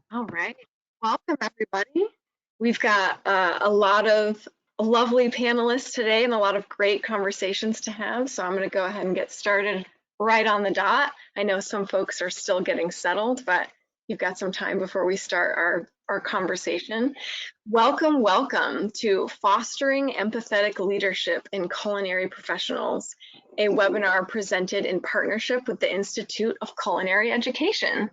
All right. Welcome, everybody. We've got a lot of lovely panelists today and a lot of great conversations to have. So I'm going to go ahead and get started right on the dot. I know some folks are still getting settled, but you've got some time before we start our conversation. Welcome, welcome to Fostering Empathetic Leadership in Culinary Professionals, a webinar presented in partnership with the Institute of Culinary Education.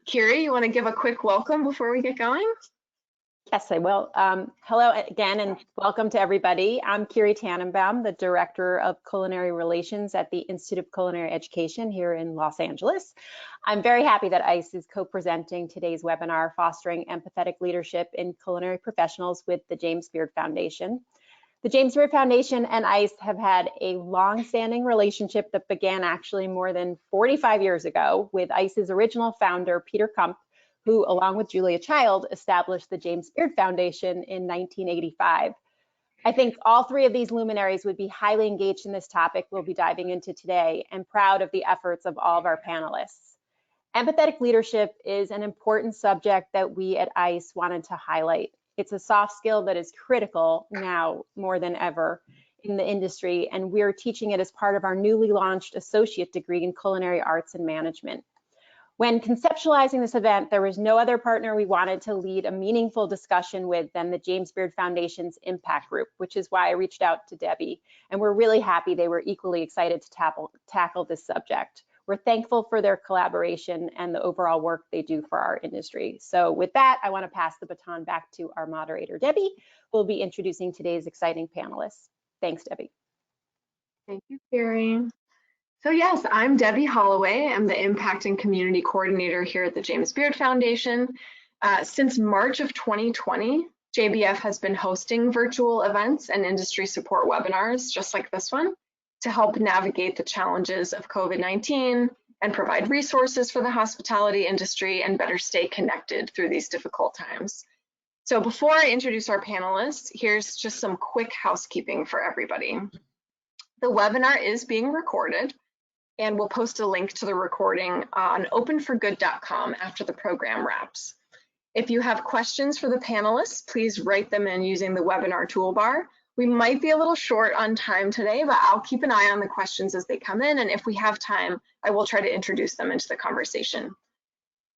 Kiri, you want to give a quick welcome before we get going? Yes, I will. Hello again, and welcome to everybody. I'm Kiri Tannenbaum, the Director of Culinary Relations at the Institute of Culinary Education here in Los Angeles. I'm very happy that ICE is co-presenting today's webinar, Fostering Empathetic Leadership in Culinary Professionals with the James Beard Foundation. The James Beard Foundation and ICE have had a long-standing relationship that began actually more than 45 years ago with ICE's original founder, Peter Kump, who, along with Julia Child, established the James Beard Foundation in 1985. I think all three of these luminaries would be highly engaged in this topic we'll be diving into today, and proud of the efforts of all of our panelists. Empathetic leadership is an important subject that we at ICE wanted to highlight. It's a soft skill that is critical now more than ever in the industry, and we're teaching it as part of our newly launched associate degree in culinary arts and management. When conceptualizing this event, there was no other partner we wanted to lead a meaningful discussion with than the James Beard Foundation's Impact Group, which is why I reached out to Debbie. And we're really happy they were equally excited to tackle this subject. We're thankful for their collaboration and the overall work they do for our industry. So with that, I want to pass the baton back to our moderator, Debbie, who will be introducing today's exciting panelists. Thanks, Debbie. Thank you, Kiri. So yes, I'm Debbie Holloway. I'm the Impact and Community Coordinator here at the James Beard Foundation. Since March of 2020, JBF has been hosting virtual events and industry support webinars, just like this one, to help navigate the challenges of COVID-19 and provide resources for the hospitality industry and better stay connected through these difficult times. So before I introduce our panelists, here's just some quick housekeeping for everybody. The webinar is being recorded, and we'll post a link to the recording on openforgood.com after the program wraps. If you have questions for the panelists, please write them in using the webinar toolbar. We might be a little short on time today, but I'll keep an eye on the questions as they come in, and if we have time, I will try to introduce them into the conversation.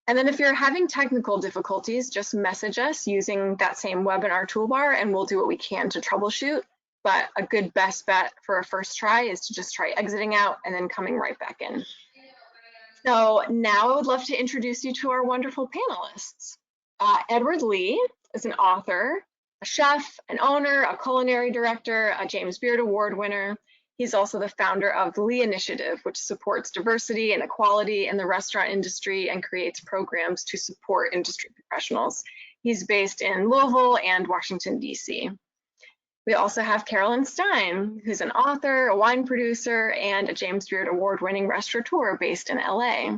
And then if you're having technical difficulties, just message us using that same webinar toolbar, and we'll do what we can to troubleshoot. But a good best bet for a first try is to just try exiting out and then coming right back in. So now I would love to introduce you to our wonderful panelists. Edward Lee is an author, a chef, an owner, a culinary director, a James Beard Award winner. He's also the founder of the Lien Initiative, which supports diversity and equality in the restaurant industry and creates programs to support industry professionals. He's based in Louisville and Washington, D.C. We also have Carolyn Styne, who's an author, a wine producer, and a James Beard Award-winning restaurateur based in LA.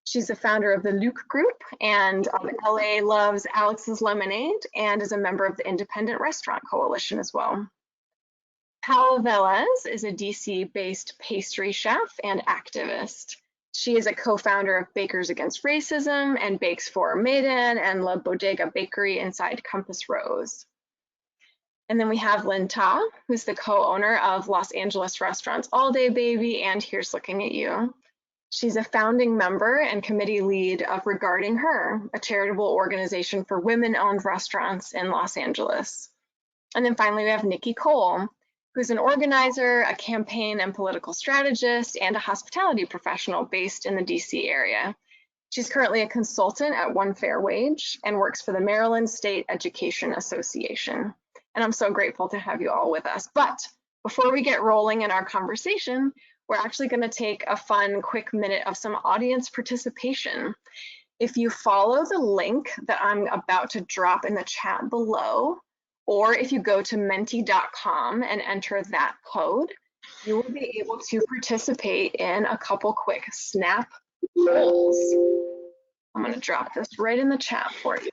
She's the founder of the Lucques Group and of LA Loves Alex's Lemonade, and is a member of the Independent Restaurant Coalition as well. Powell Velez is a DC-based pastry chef and activist. She is a co-founder of Bakers Against Racism and bakes for Maydan and La Bodega Bakery inside Compass Rose. And then we have Lien, who's the co-owner of Los Angeles restaurants All Day Baby and Here's Looking at You. She's a founding member and committee lead of Regarding Her, a charitable organization for women-owned restaurants in Los Angeles. And then finally, we have Nikki, who's an organizer, a campaign and political strategist, and a hospitality professional based in the DC area. She's currently a consultant at One Fair Wage and works for the Maryland State Education Association. And I'm so grateful to have you all with us. But before we get rolling in our conversation, we're actually going to take a fun quick minute of some audience participation. If you follow the link that I'm about to drop in the chat below, or if you go to menti.com and enter that code, you will be able to participate in a couple quick snap polls. I'm going to drop this right in the chat for you.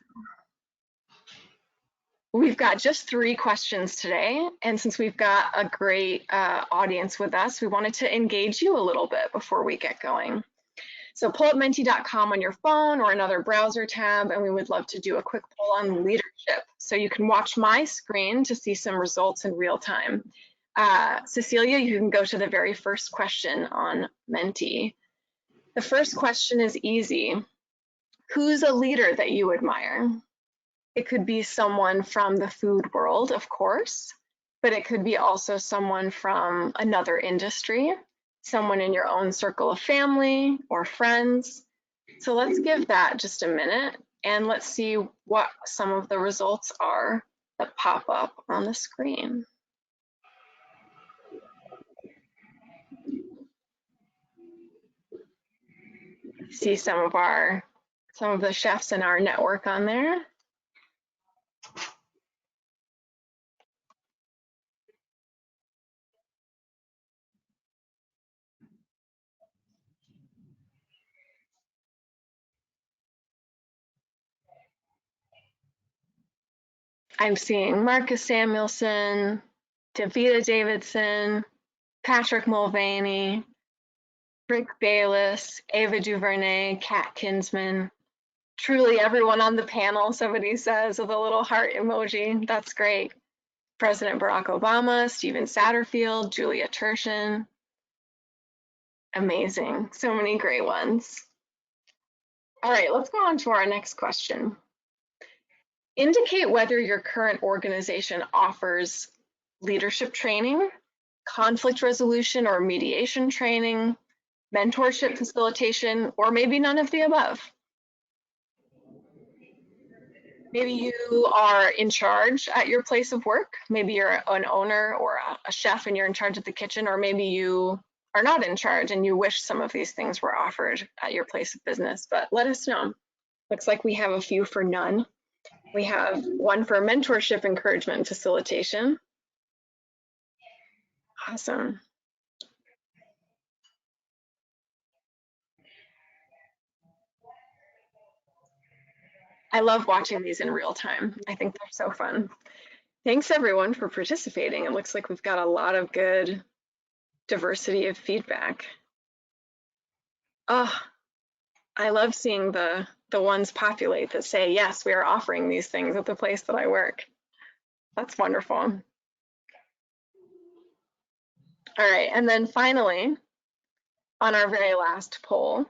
We've got just 3 questions today, and since we've got a great audience with us, we wanted to engage you a little bit before we get going. So pull up menti.com on your phone or another browser tab, and we would love to do a quick poll on leadership. So you can watch my screen to see some results in real time. Cecilia, you can go to the very first question on Menti. The first question is easy. Who's a leader that you admire? It could be someone from the food world, of course, but it could be also someone from another industry, someone in your own circle of family or friends. So let's give that just a minute and let's see what some of the results are that pop up on the screen. See some of the chefs in our network on there. I'm seeing Marcus Samuelson, Davida Davidson, Patrick Mulvaney, Rick Bayless, Ava DuVernay, Kat Kinsman, truly everyone on the panel, somebody says with a little heart emoji. That's great. President Barack Obama, Stephen Satterfield, Julia Turshen. Amazing. So many great ones. All right, let's go on to our next question. Indicate whether your current organization offers leadership training, conflict resolution or mediation training, mentorship facilitation, or maybe none of the above. Maybe you are in charge at your place of work. Maybe you're an owner or a chef and you're in charge of the kitchen, or maybe you are not in charge and you wish some of these things were offered at your place of business, but let us know. Looks like we have a few for none. We have one for mentorship, encouragement, and facilitation. Awesome. I love watching these in real time. I think they're so fun. Thanks everyone for participating. It looks like we've got a lot of good diversity of feedback. Oh, I love seeing the ones populate that say, yes, we are offering these things at the place that I work. That's wonderful. All right, and then finally, on our very last poll,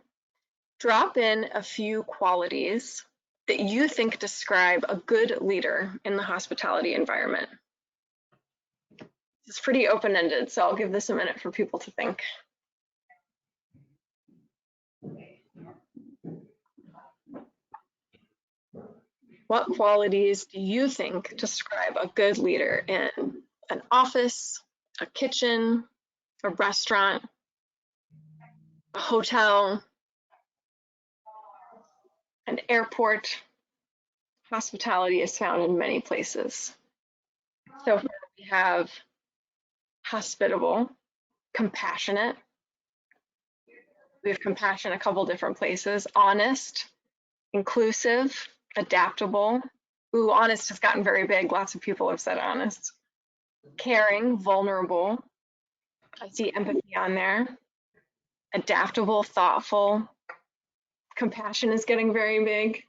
drop in a few qualities that you think describe a good leader in the hospitality environment. It's pretty open-ended, so I'll give this a minute for people to think. What qualities do you think describe a good leader in an office, a kitchen, a restaurant, a hotel, an airport? Hospitality is found in many places. So we have hospitable, compassionate. We have compassion a couple different places. Honest, inclusive, adaptable. Ooh, honest has gotten very big. Lots of people have said honest. Caring, vulnerable. I see empathy on there. Adaptable, thoughtful. Compassion is getting very big.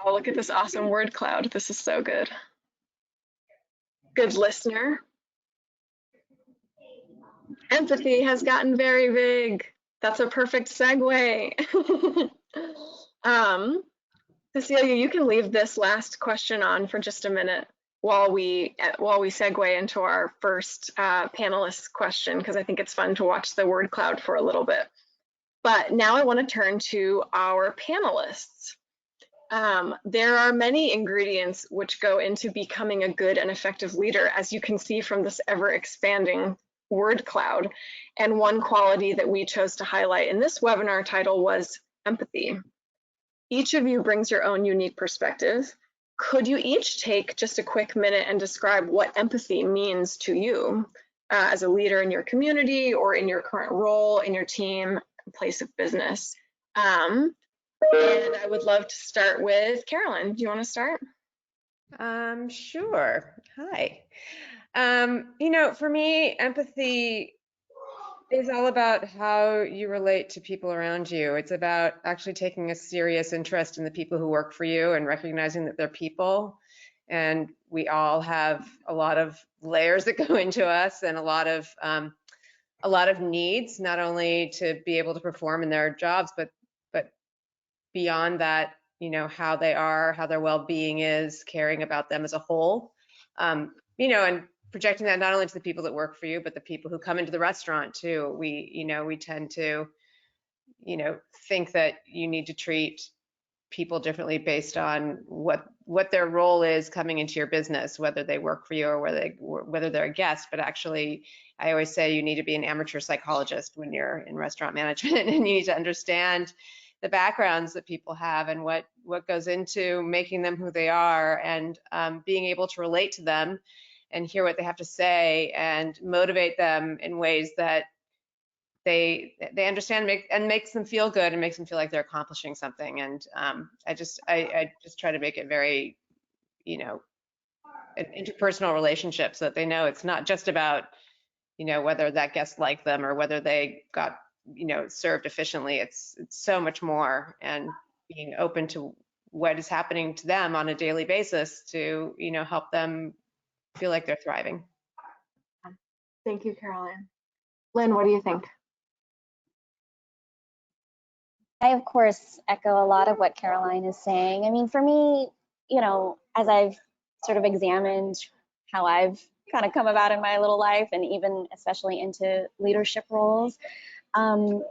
Oh, look at this awesome word cloud. This is so good. Good listener. Empathy has gotten very big. That's a perfect segue. Cecilia, you can leave this last question on for just a minute while we segue into our first panelist question, because I think it's fun to watch the word cloud for a little bit. But now I want to turn to our panelists. There are many ingredients which go into becoming a good and effective leader, as you can see from this ever expanding word cloud. And one quality that we chose to highlight in this webinar title was empathy. Each of you brings your own unique perspective. Could you each take just a quick minute and describe what empathy means to you as a leader in your community or in your current role in your team, place of business? And I would love to start with Carolyn. Do you want to start? Sure. Hi. You know, for me, empathy It's all about how you relate to people around you. It's about actually taking a serious interest in the people who work for you and recognizing that they're people. And we all have a lot of layers that go into us and a lot of needs, not only to be able to perform in their jobs, but beyond that, you know, how they are, how their well-being is, caring about them as a whole. You know, and projecting that not only to the people that work for you, but the people who come into the restaurant too. We tend to, you know, think that you need to treat people differently based on what their role is coming into your business, whether they work for you or whether they're a guest. But actually, I always say you need to be an amateur psychologist when you're in restaurant management, and you need to understand the backgrounds that people have and what goes into making them who they are, and being able to relate to them and hear what they have to say and motivate them in ways that they understand and makes them feel good and makes them feel like they're accomplishing something. And I just try to make it very, you know, an interpersonal relationship, so that they know it's not just about, you know, whether that guest liked them or whether they got, you know, served efficiently. It's so much more, and being open to what is happening to them on a daily basis to, you know, help them feel like they're thriving. Thank you, Caroline. Lynn, what do you think? I, of course, echo a lot of what Caroline is saying. I mean, for me, you know, as I've sort of examined how I've kind of come about in my little life, and even especially into leadership roles,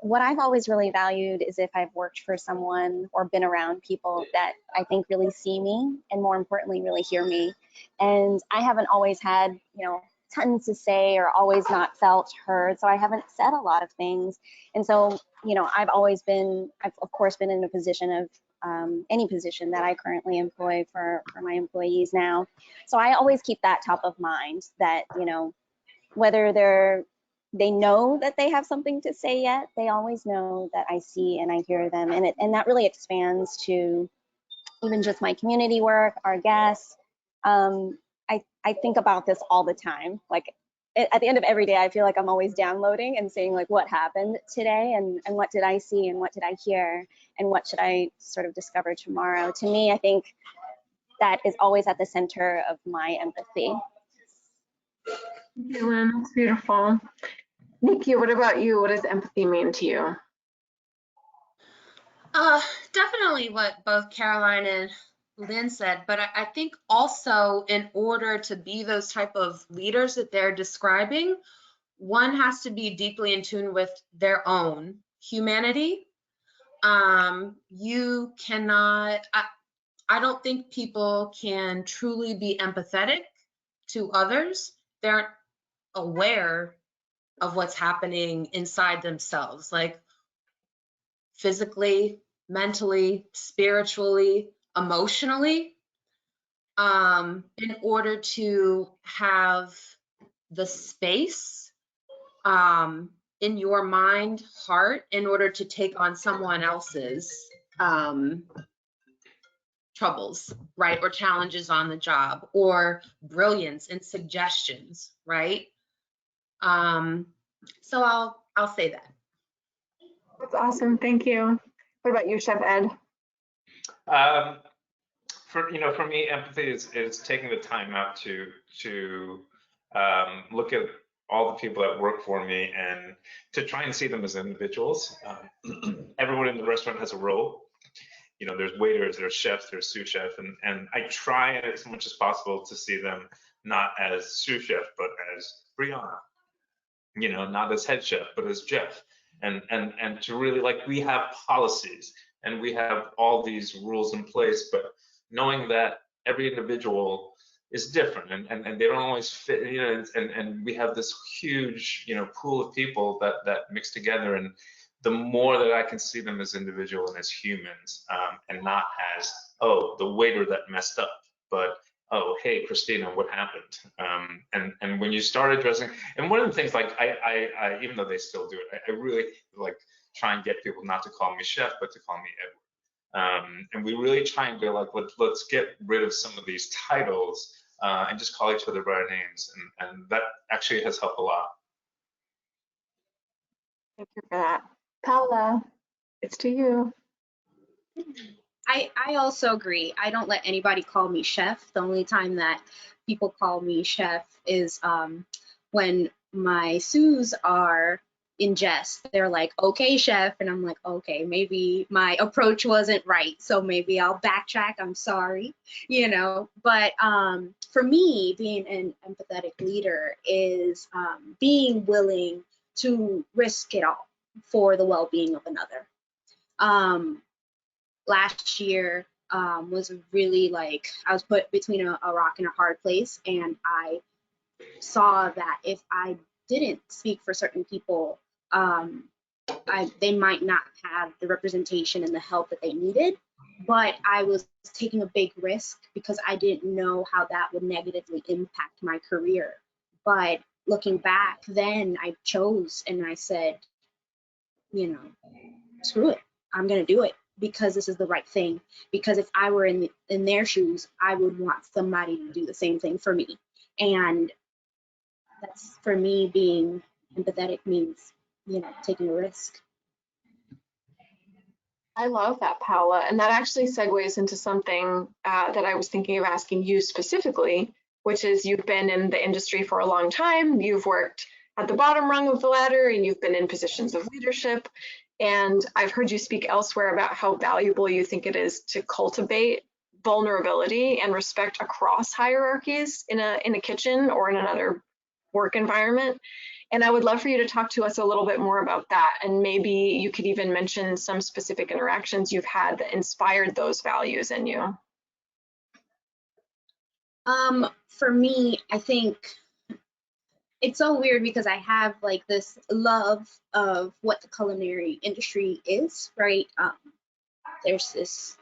what I've always really valued is if I've worked for someone or been around people that I think really see me, and more importantly, really hear me. And I haven't always had, you know, tons to say, or always not felt heard, so I haven't said a lot of things. And so, you know, I've of course been in a position of any position that I currently employ for my employees now. So I always keep that top of mind, that, you know, whether they know that they have something to say yet, they always know that I see and I hear them. And that really expands to even just my community work, our guests. I think about this all the time. Like, at the end of every day, I feel like I'm always downloading and saying, like, what happened today, and what did I see, and what did I hear, and what should I sort of discover tomorrow. To me, I think that is always at the center of my empathy. Thank you, Lynn. That's beautiful. Nikki, what about you? What does empathy mean to you? Definitely what both Caroline and Lynn said, but I think also, in order to be those type of leaders that they're describing, one has to be deeply in tune with their own humanity. You cannot, I don't think people can truly be empathetic to others. They aren't aware of what's happening inside themselves, like physically, mentally, spiritually, emotionally, in order to have the space in your mind, heart, in order to take on someone else's troubles, right? Or challenges on the job, or brilliance and suggestions, right? So I'll say that. That's awesome. Thank you. What about you, Chef Ed? For me, empathy is taking the time out to look at all the people that work for me and to try and see them as individuals. Everyone in the restaurant has a role. You know, there's waiters, there's chefs, there's sous chef, and I try as much as possible to see them not as sous chef, but as Brianna. You know, not as head chef, but as Jeff. And to really, like, we have policies and we have all these rules in place, but knowing that every individual is different and they don't always fit, you know, and we have this huge, you know, pool of people that mix together. And the more that I can see them as individual and as humans, and not as, oh, the waiter that messed up, but oh, hey, Christina, what happened? And when you start addressing, and one of the things, like, I even though they still do it, I really like try and get people not to call me chef, but to call me Edward. And we really try and go, like, let's get rid of some of these titles and just call each other by our names. And that actually has helped a lot. Thank you for that. Paola, it's to you. I also agree. I don't let anybody call me chef. The only time that people call me chef is when my sous are in jest. They're like, okay, chef. And I'm like, okay, maybe my approach wasn't right. So maybe I'll backtrack. I'm sorry, you know. But for me, being an empathetic leader is being willing to risk it all for the well-being of another. Last year was really like, I was put between a rock and a hard place, and I saw that if I didn't speak for certain people, they might not have the representation and the help that they needed. But I was taking a big risk because I didn't know how that would negatively impact my career. But looking back, then I chose and I said, you know, screw it, I'm gonna do it because this is the right thing. Because if I were in their shoes, I would want somebody to do the same thing for me. And that's, for me, being empathetic means, you know, taking a risk. I love that, Paola. And that actually segues into something that I was thinking of asking you specifically, which is you've been in the industry for a long time. You've worked at the bottom rung of the ladder and you've been in positions of leadership. And I've heard you speak elsewhere about how valuable you think it is to cultivate vulnerability and respect across hierarchies in a kitchen or in another work environment. And I would love for you to talk to us a little bit more about that. And maybe you could even mention some specific interactions you've had that inspired those values in you. For me, I think it's so weird because I have like this love of what the culinary industry is, right? There's this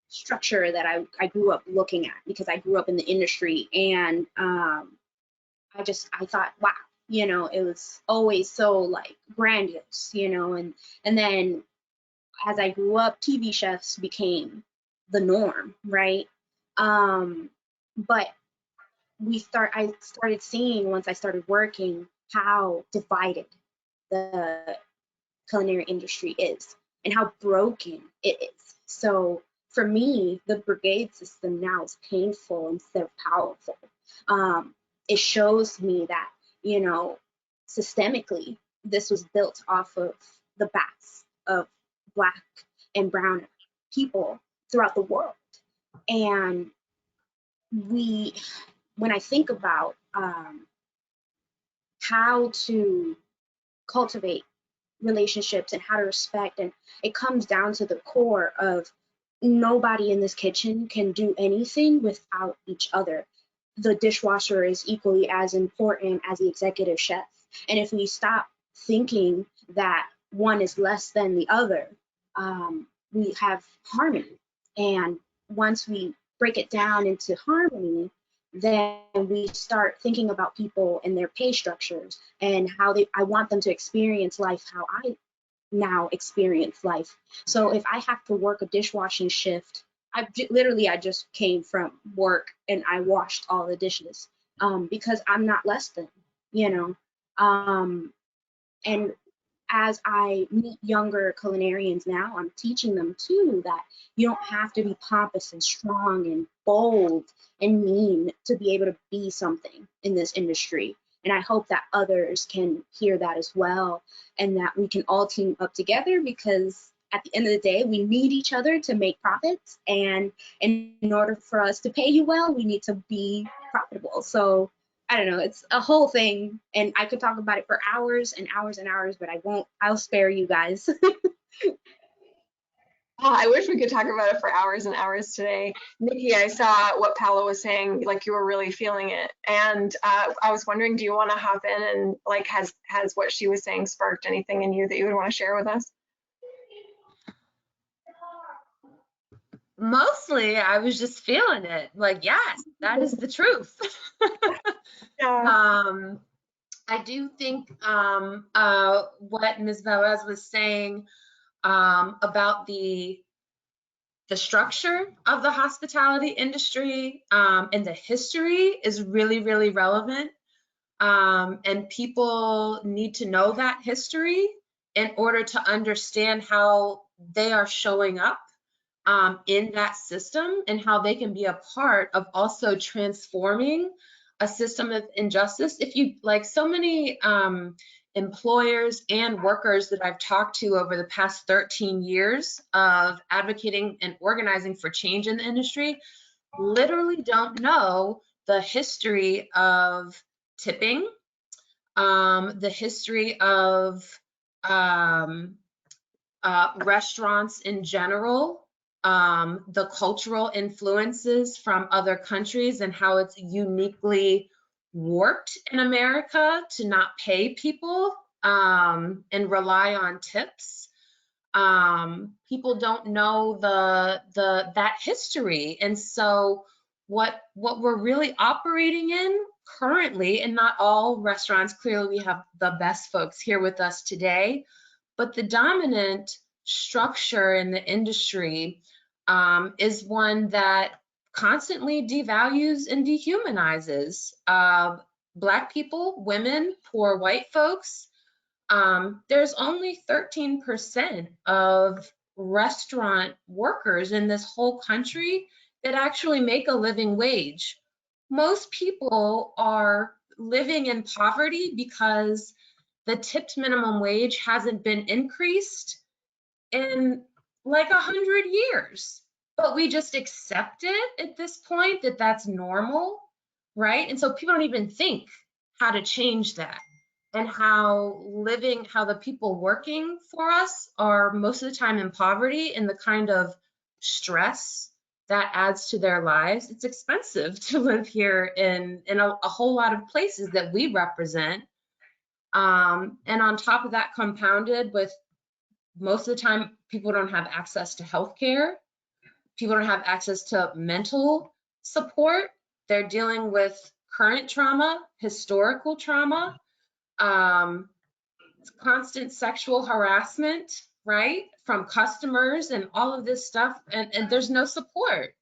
structure that I grew up looking at because I grew up in the industry, and I thought, wow, you know, it was always so like grandiose, you know, and then as I grew up, TV chefs became the norm, right? But I started seeing, once I started working, how divided the culinary industry is and how broken it is. So for me, the brigade system now is painful instead of powerful. It shows me that, you know, systemically, this was built off of the backs of Black and brown people throughout the world. And when I think about how to cultivate relationships and how to respect, and it comes down to the core of nobody in this kitchen can do anything without each other. The dishwasher is equally as important as the executive chef. And if we stop thinking that one is less than the other, we have harmony. And once we break it down into harmony, then we start thinking about people and their pay structures and how I want them to experience life how I now experience life. So if I have to work a dishwashing shift, I just came from work and I washed all the dishes because I'm not less than, you know. And as I meet younger culinarians now, I'm teaching them too that you don't have to be pompous and strong and bold and mean to be able to be something in this industry. And I hope that others can hear that as well, and that we can all team up together, because at the end of the day, we need each other to make profits. And in order for us to pay you well, we need to be profitable. So I don't know, it's a whole thing, and I could talk about it for hours and hours and hours, but I won't. I'll spare you guys. Oh, I wish we could talk about it for hours and hours today. Nikki, I saw what Paola was saying, like you were really feeling it. And I was wondering, do you want to hop in and like, has what she was saying sparked anything in you that you would want to share with us? Mostly, I was just feeling it. Like, yes, that is the truth. Yeah. I do think what Ms. Velez was saying about the structure of the hospitality industry and the history is really, really relevant. And people need to know that history in order to understand how they are showing up in that system and how they can be a part of also transforming a system of injustice. If you, like so many employers and workers that I've talked to over the past 13 years of advocating and organizing for change in the industry, literally don't know the history of tipping, the history of restaurants in general, the cultural influences from other countries and how it's uniquely warped in America to not pay people and rely on tips. People don't know that history, and so what we're really operating in currently, and not all restaurants, clearly we have the best folks here with us today, but the dominant structure in the industry is one that constantly devalues and dehumanizes Black people, women, poor white folks. There's only 13% of restaurant workers in this whole country that actually make a living wage. Most people are living in poverty because the tipped minimum wage hasn't been increased in like 100 years, but we just accept it at this point that that's normal, right? And so people don't even think how to change that, and how the people working for us are most of the time in poverty, and the kind of stress that adds to their lives. It's expensive to live here in a whole lot of places that we represent. And on top of that, compounded with most of the time, people don't have access to healthcare. People don't have access to mental support. They're dealing with current trauma, historical trauma, constant sexual harassment, right, from customers and all of this stuff. And there's no support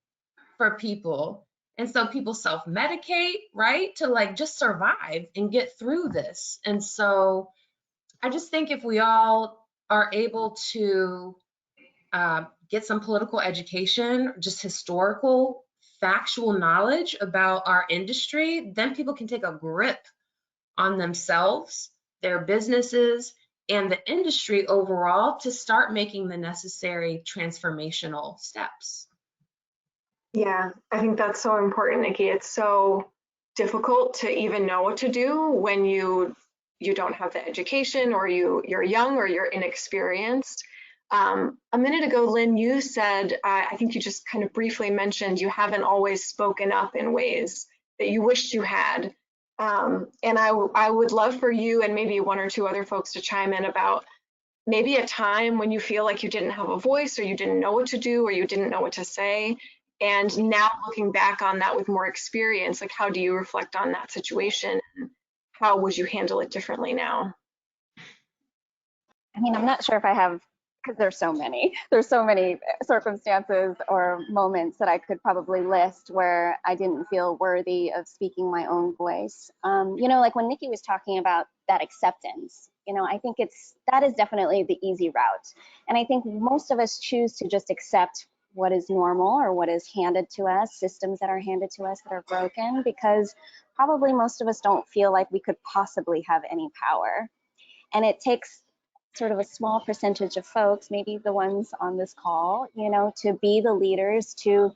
for people. And so people self-medicate, right, to like just survive and get through this. And so I just think if we all are able to get some political education, just historical, factual knowledge about our industry, then people can take a grip on themselves, their businesses, and the industry overall to start making the necessary transformational steps. Yeah, I think that's so important, Nikki. It's so difficult to even know what to do when you don't have the education, or you're young, or you're inexperienced. A minute ago, Lien, you said, I think you just kind of briefly mentioned you haven't always spoken up in ways that you wished you had. And I would love for you and maybe one or two other folks to chime in about maybe a time when you feel like you didn't have a voice, or you didn't know what to do, or you didn't know what to say. And now looking back on that with more experience, like how do you reflect on that situation? How would you handle it differently now? I mean, I'm not sure if I have, because there's so many circumstances or moments that I could probably list where I didn't feel worthy of speaking my own voice. You know, like when Nikki was talking about that acceptance, you know, I think that is definitely the easy route. And I think most of us choose to just accept what is normal or what is handed to us, systems that are handed to us that are broken, because probably most of us don't feel like we could possibly have any power. And it takes sort of a small percentage of folks, maybe the ones on this call, you know, to be the leaders, to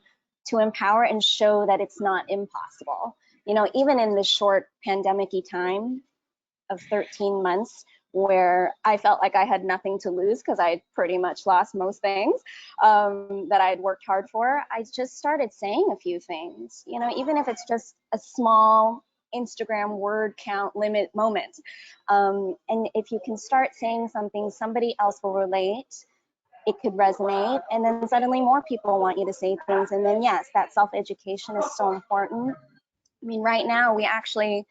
empower and show that it's not impossible. You know, even in the short pandemic-y time of 13 months, where I felt like I had nothing to lose because I had pretty much lost most things that I had worked hard for, I just started saying a few things, you know, even if it's just a small Instagram word count limit moment. And if you can start saying something, somebody else will relate, it could resonate, and then suddenly more people want you to say things. And then yes, that self-education is so important. I mean, right now we actually,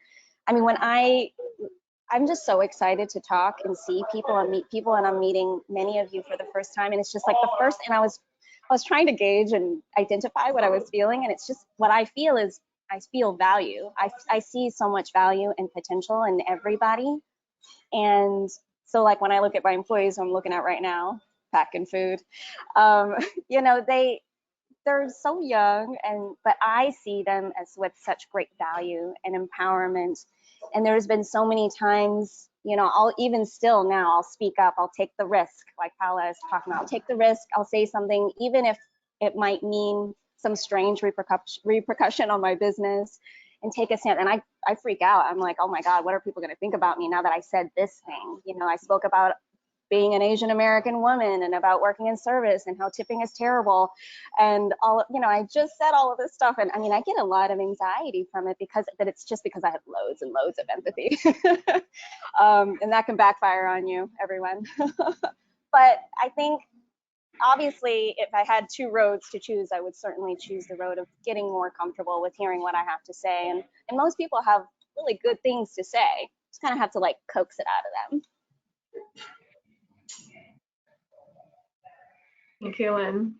I mean, when I'm just so excited to talk and see people and meet people, and I'm meeting many of you for the first time, and it's just like the first, and I was trying to gauge and identify what I was feeling, and it's just what I feel is I feel value. I see so much value and potential in everybody, and So like when I look at my employees who I'm looking at right now, packing food, you know, they're so young, but I see them as with such great value and empowerment. And there's been so many times, you know, I'll even still now, I'll speak up, I'll take the risk, like Paola is talking about, I'll take the risk, I'll say something, even if it might mean some strange repercussion on my business, and take a stand. And I freak out. I'm like, oh my God, what are people gonna think about me now that I said this thing? You know, I spoke about being an Asian American woman and about working in service and how tipping is terrible. And all, you know, I just said all of this stuff. And I mean, I get a lot of anxiety from it but it's just because I have loads and loads of empathy. And that can backfire on you, everyone. But I think, obviously, if I had two roads to choose, I would certainly choose the road of getting more comfortable with hearing what I have to say. And most people have really good things to say. Just kind of have to like coax it out of them. Thank you, Lynn.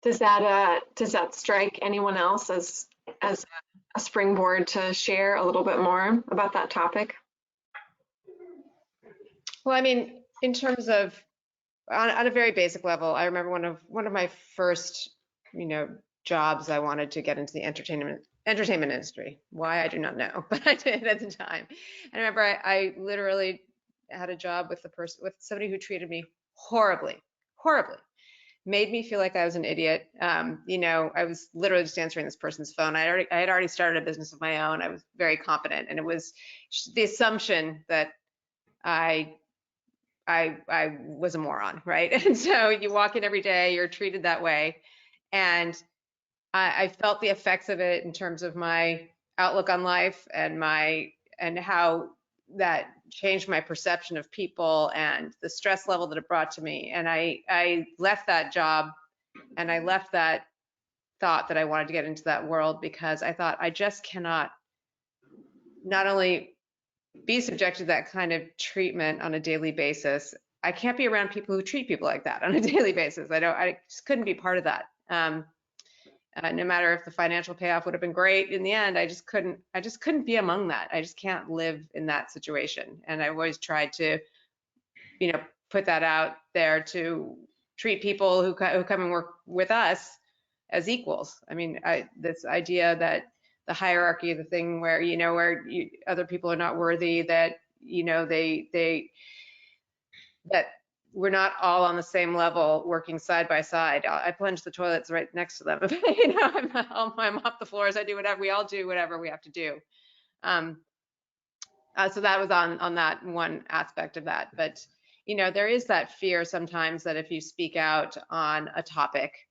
Does that strike anyone else as a springboard to share a little bit more about that topic? Well, I mean, in terms of on a very basic level, I remember one of my first, you know, jobs, I wanted to get into the entertainment industry. Why, I do not know, but I did at the time. And I remember I literally had a job with somebody who treated me horribly, made me feel like I was an idiot. You know, I was literally just answering this person's phone. I had already started a business of my own. I was very confident, and it was the assumption that I was a moron, right? And so you walk in every day, you're treated that way. And I felt the effects of it in terms of my outlook on life and how that changed my perception of people and the stress level that it brought to me. And I left that job, and I left that thought that I wanted to get into that world, because I thought I just cannot not only be subjected to that kind of treatment on a daily basis, I can't be around people who treat people like that on a daily basis. I just couldn't be part of that. No matter if the financial payoff would have been great in the end, I just couldn't be among that. I just can't live in that situation. And I've always tried to, you know, put that out there to treat people who come and work with us as equals. I mean, this idea that the hierarchy, the thing where, you know, other people are not worthy, that, you know, that we're not all on the same level working side by side. I plunge the toilets right next to them. You know, I mop the floors, I do whatever, we all do whatever we have to do. So that was on that one aspect of that. But, you know, there is that fear sometimes that if you speak out on a topic,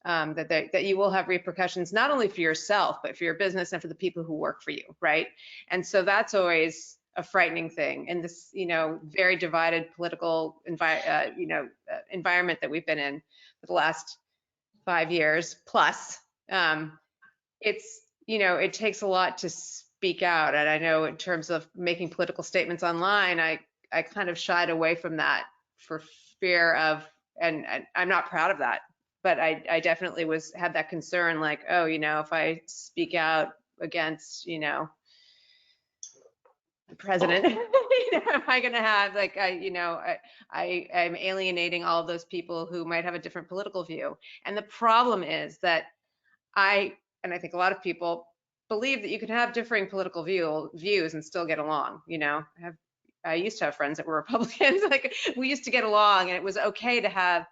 that you will have repercussions, not only for yourself, but for your business and for the people who work for you, right? And so that's always a frightening thing in this, you know, very divided political environment that we've been in for the last 5 years plus. It's, you know, it takes a lot to speak out. And I know in terms of making political statements online, I kind of shied away from that for fear of, and I'm not proud of that, but I definitely had that concern, like, oh, you know, if I speak out against, you know, the president, you know, am I going to have, like, I'm alienating all of those people who might have a different political view. And the problem is that I think a lot of people believe that you can have differing political views and still get along. You know, I used to have friends that were Republicans. Like, we used to get along, and it was okay to have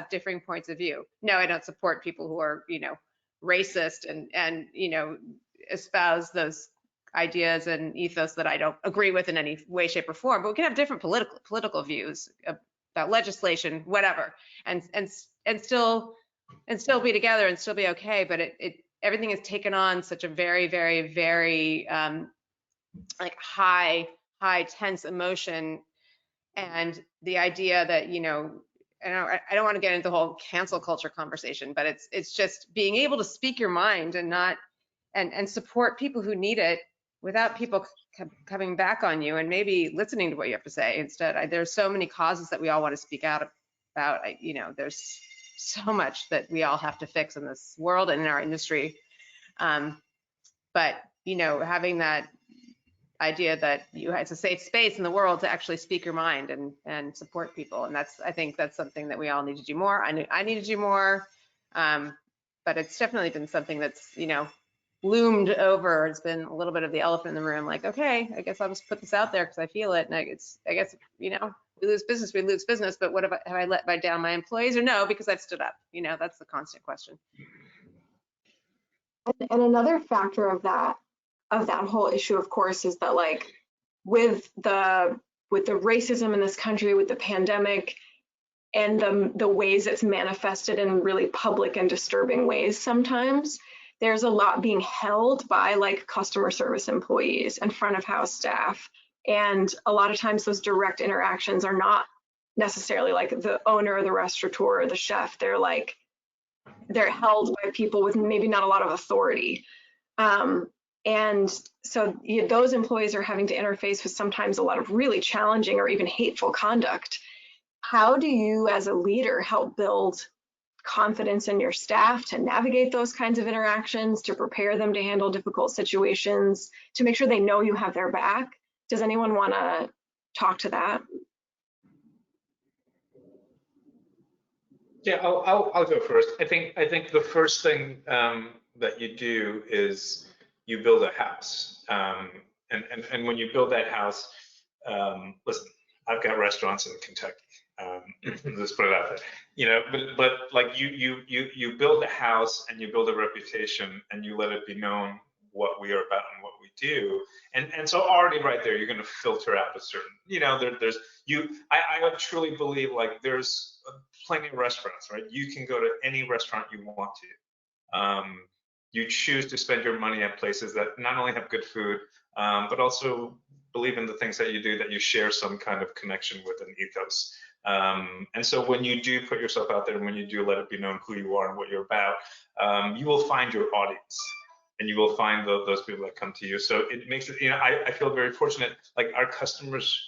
differing points of view. No, I don't support people who are, you know, racist and you know, espouse those ideas and ethos that I don't agree with in any way, shape, or form. But we can have different political views about legislation, whatever, and still be together and still be okay. But everything has taken on such a very, very, very like high tense emotion, and the idea that, you know, I don't want to get into the whole cancel culture conversation, but it's just being able to speak your mind and not and support people who need it without people coming back on you and maybe listening to what you have to say instead. There's so many causes that we all want to speak out about. You know, there's so much that we all have to fix in this world and in our industry. But, you know, having that idea that it's a safe space in the world to actually speak your mind and support people. And I think that's something that we all need to do more. I need to do more, but it's definitely been something that's, loomed over. It's been a little bit of the elephant in the room, like, okay, I guess I'll just put this out there because I feel it. And I guess, we lose business, but what have I let down my employees, or no, because I've stood up? That's the constant question. And another factor of that whole issue, of course, is that like with the racism in this country, with the pandemic, and the ways it's manifested in really public and disturbing ways sometimes, there's a lot being held by like customer service employees and front of house staff. And a lot of times those direct interactions are not necessarily like the owner or the restaurateur or the chef. They're held by people with maybe not a lot of authority. And so those employees are having to interface with sometimes a lot of really challenging or even hateful conduct. How do you as a leader help build confidence in your staff to navigate those kinds of interactions, to prepare them to handle difficult situations, to make sure they know you have their back? Does anyone want to talk to that? Yeah, I'll go first. I think the first thing that you do is you build a house, and when you build that house, listen, I've got restaurants in Kentucky. Let's put it out there, but like you build a house and you build a reputation and you let it be known what we are about and what we do, and so already right there you're going to filter out a certain, I truly believe like there's plenty of restaurants, right? You can go to any restaurant you want to. You choose to spend your money at places that not only have good food, but also believe in the things that you do, that you share some kind of connection with an ethos. And so when you do put yourself out there, and when you do let it be known who you are and what you're about, you will find your audience, and you will find those people that come to you. So it makes it, I feel very fortunate. Like our customers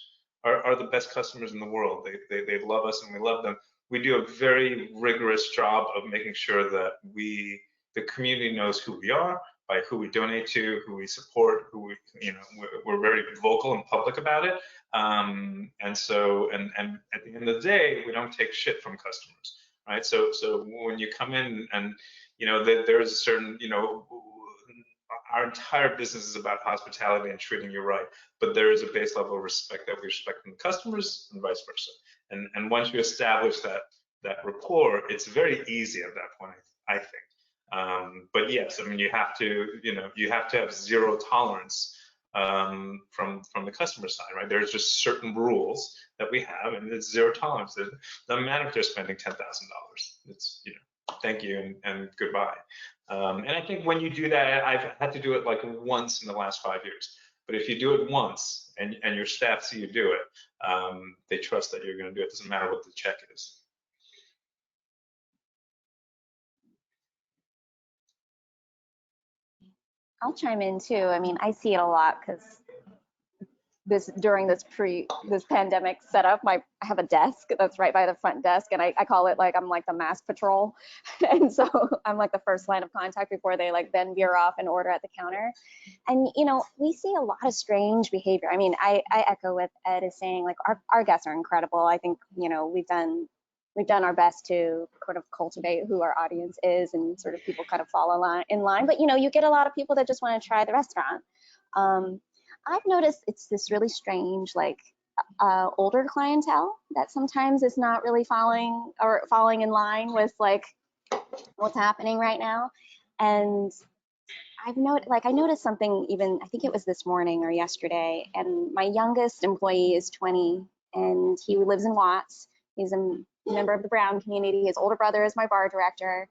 are the best customers in the world. They love us and we love them. We do a very rigorous job of making sure that the community knows who we are, by who we donate to, who we support, we're very vocal and public about it. And at the end of the day, we don't take shit from customers, right? So when you come in and, there's a certain, our entire business is about hospitality and treating you right, but there is a base level of respect that we respect from the customers and vice versa. And once you establish that rapport, it's very easy at that point, I think. But yes, I mean, you have to have zero tolerance from the customer side, right? There's just certain rules that we have, and it's zero tolerance. It doesn't matter if they're spending $10,000. It's thank you and goodbye. And I think when you do that, I've had to do it like once in the last 5 years. But if you do it once and your staff see you do it, they trust that you're going to do it. It doesn't matter what the check is. I'll chime in too. I mean, I see it a lot because during this pandemic setup, I have a desk that's right by the front desk, and I call it like I'm like the mask patrol, and so I'm like the first line of contact before they like then veer off and order at the counter. And we see a lot of strange behavior. I mean, I echo what Ed is saying. Like our guests are incredible. I think we've done our best to sort of cultivate who our audience is, and sort of people kind of fall in line. But you get a lot of people that just want to try the restaurant. I've noticed it's this really strange, like older clientele that sometimes is not really falling in line with like what's happening right now. And I noticed something, even I think it was this morning or yesterday, and my youngest employee is 20 and he lives in Watts. He's a member of the Brown community. His older brother is my bar director.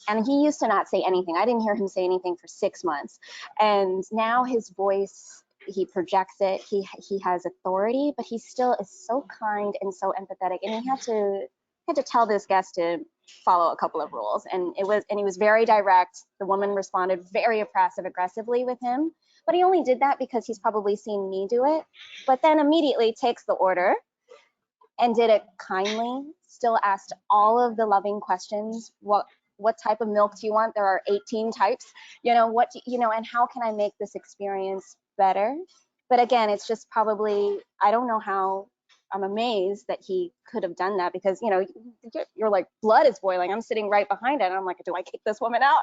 And he used to not say anything. I didn't hear him say anything for 6 months. And now his voice, he projects it. He has authority, but he still is so kind and so empathetic. And he had to tell this guest to follow a couple of rules. And he was very direct. The woman responded very passive aggressively with him, but he only did that because he's probably seen me do it. But then immediately takes the order and did it kindly, still asked all of the loving questions. What type of milk do you want? There are 18 types, and how can I make this experience better? But again, it's just probably, I don't know how, I'm amazed that he could have done that, because, you know, you're like, blood is boiling. I'm sitting right behind it. And I'm like, do I kick this woman out?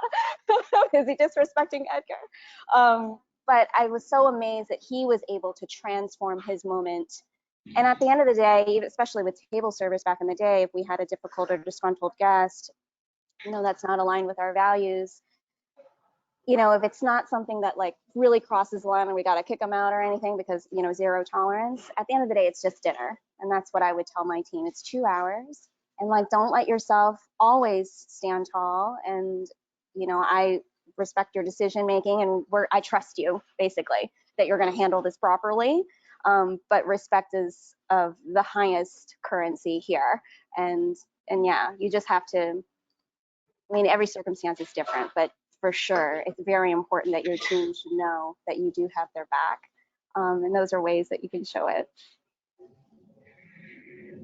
Is he disrespecting Edgar? But I was so amazed that he was able to transform his moment. And at the end of the day, especially with table service back in the day, if we had a difficult or disgruntled guest, you know, that's not aligned with our values, you know, if it's not something that like really crosses the line and we got to kick them out or anything, because, you know, zero tolerance, at the end of the day, it's just dinner. And that's what I would tell my team. It's 2 hours. And like, don't let yourself always stand tall. And, you know, I respect your decision making, and I trust you, basically, that you're going to handle this properly. But respect is of the highest currency here. And yeah, you just have to, I mean, every circumstance is different, but for sure, it's very important that your team should know that you do have their back. And those are ways that you can show it.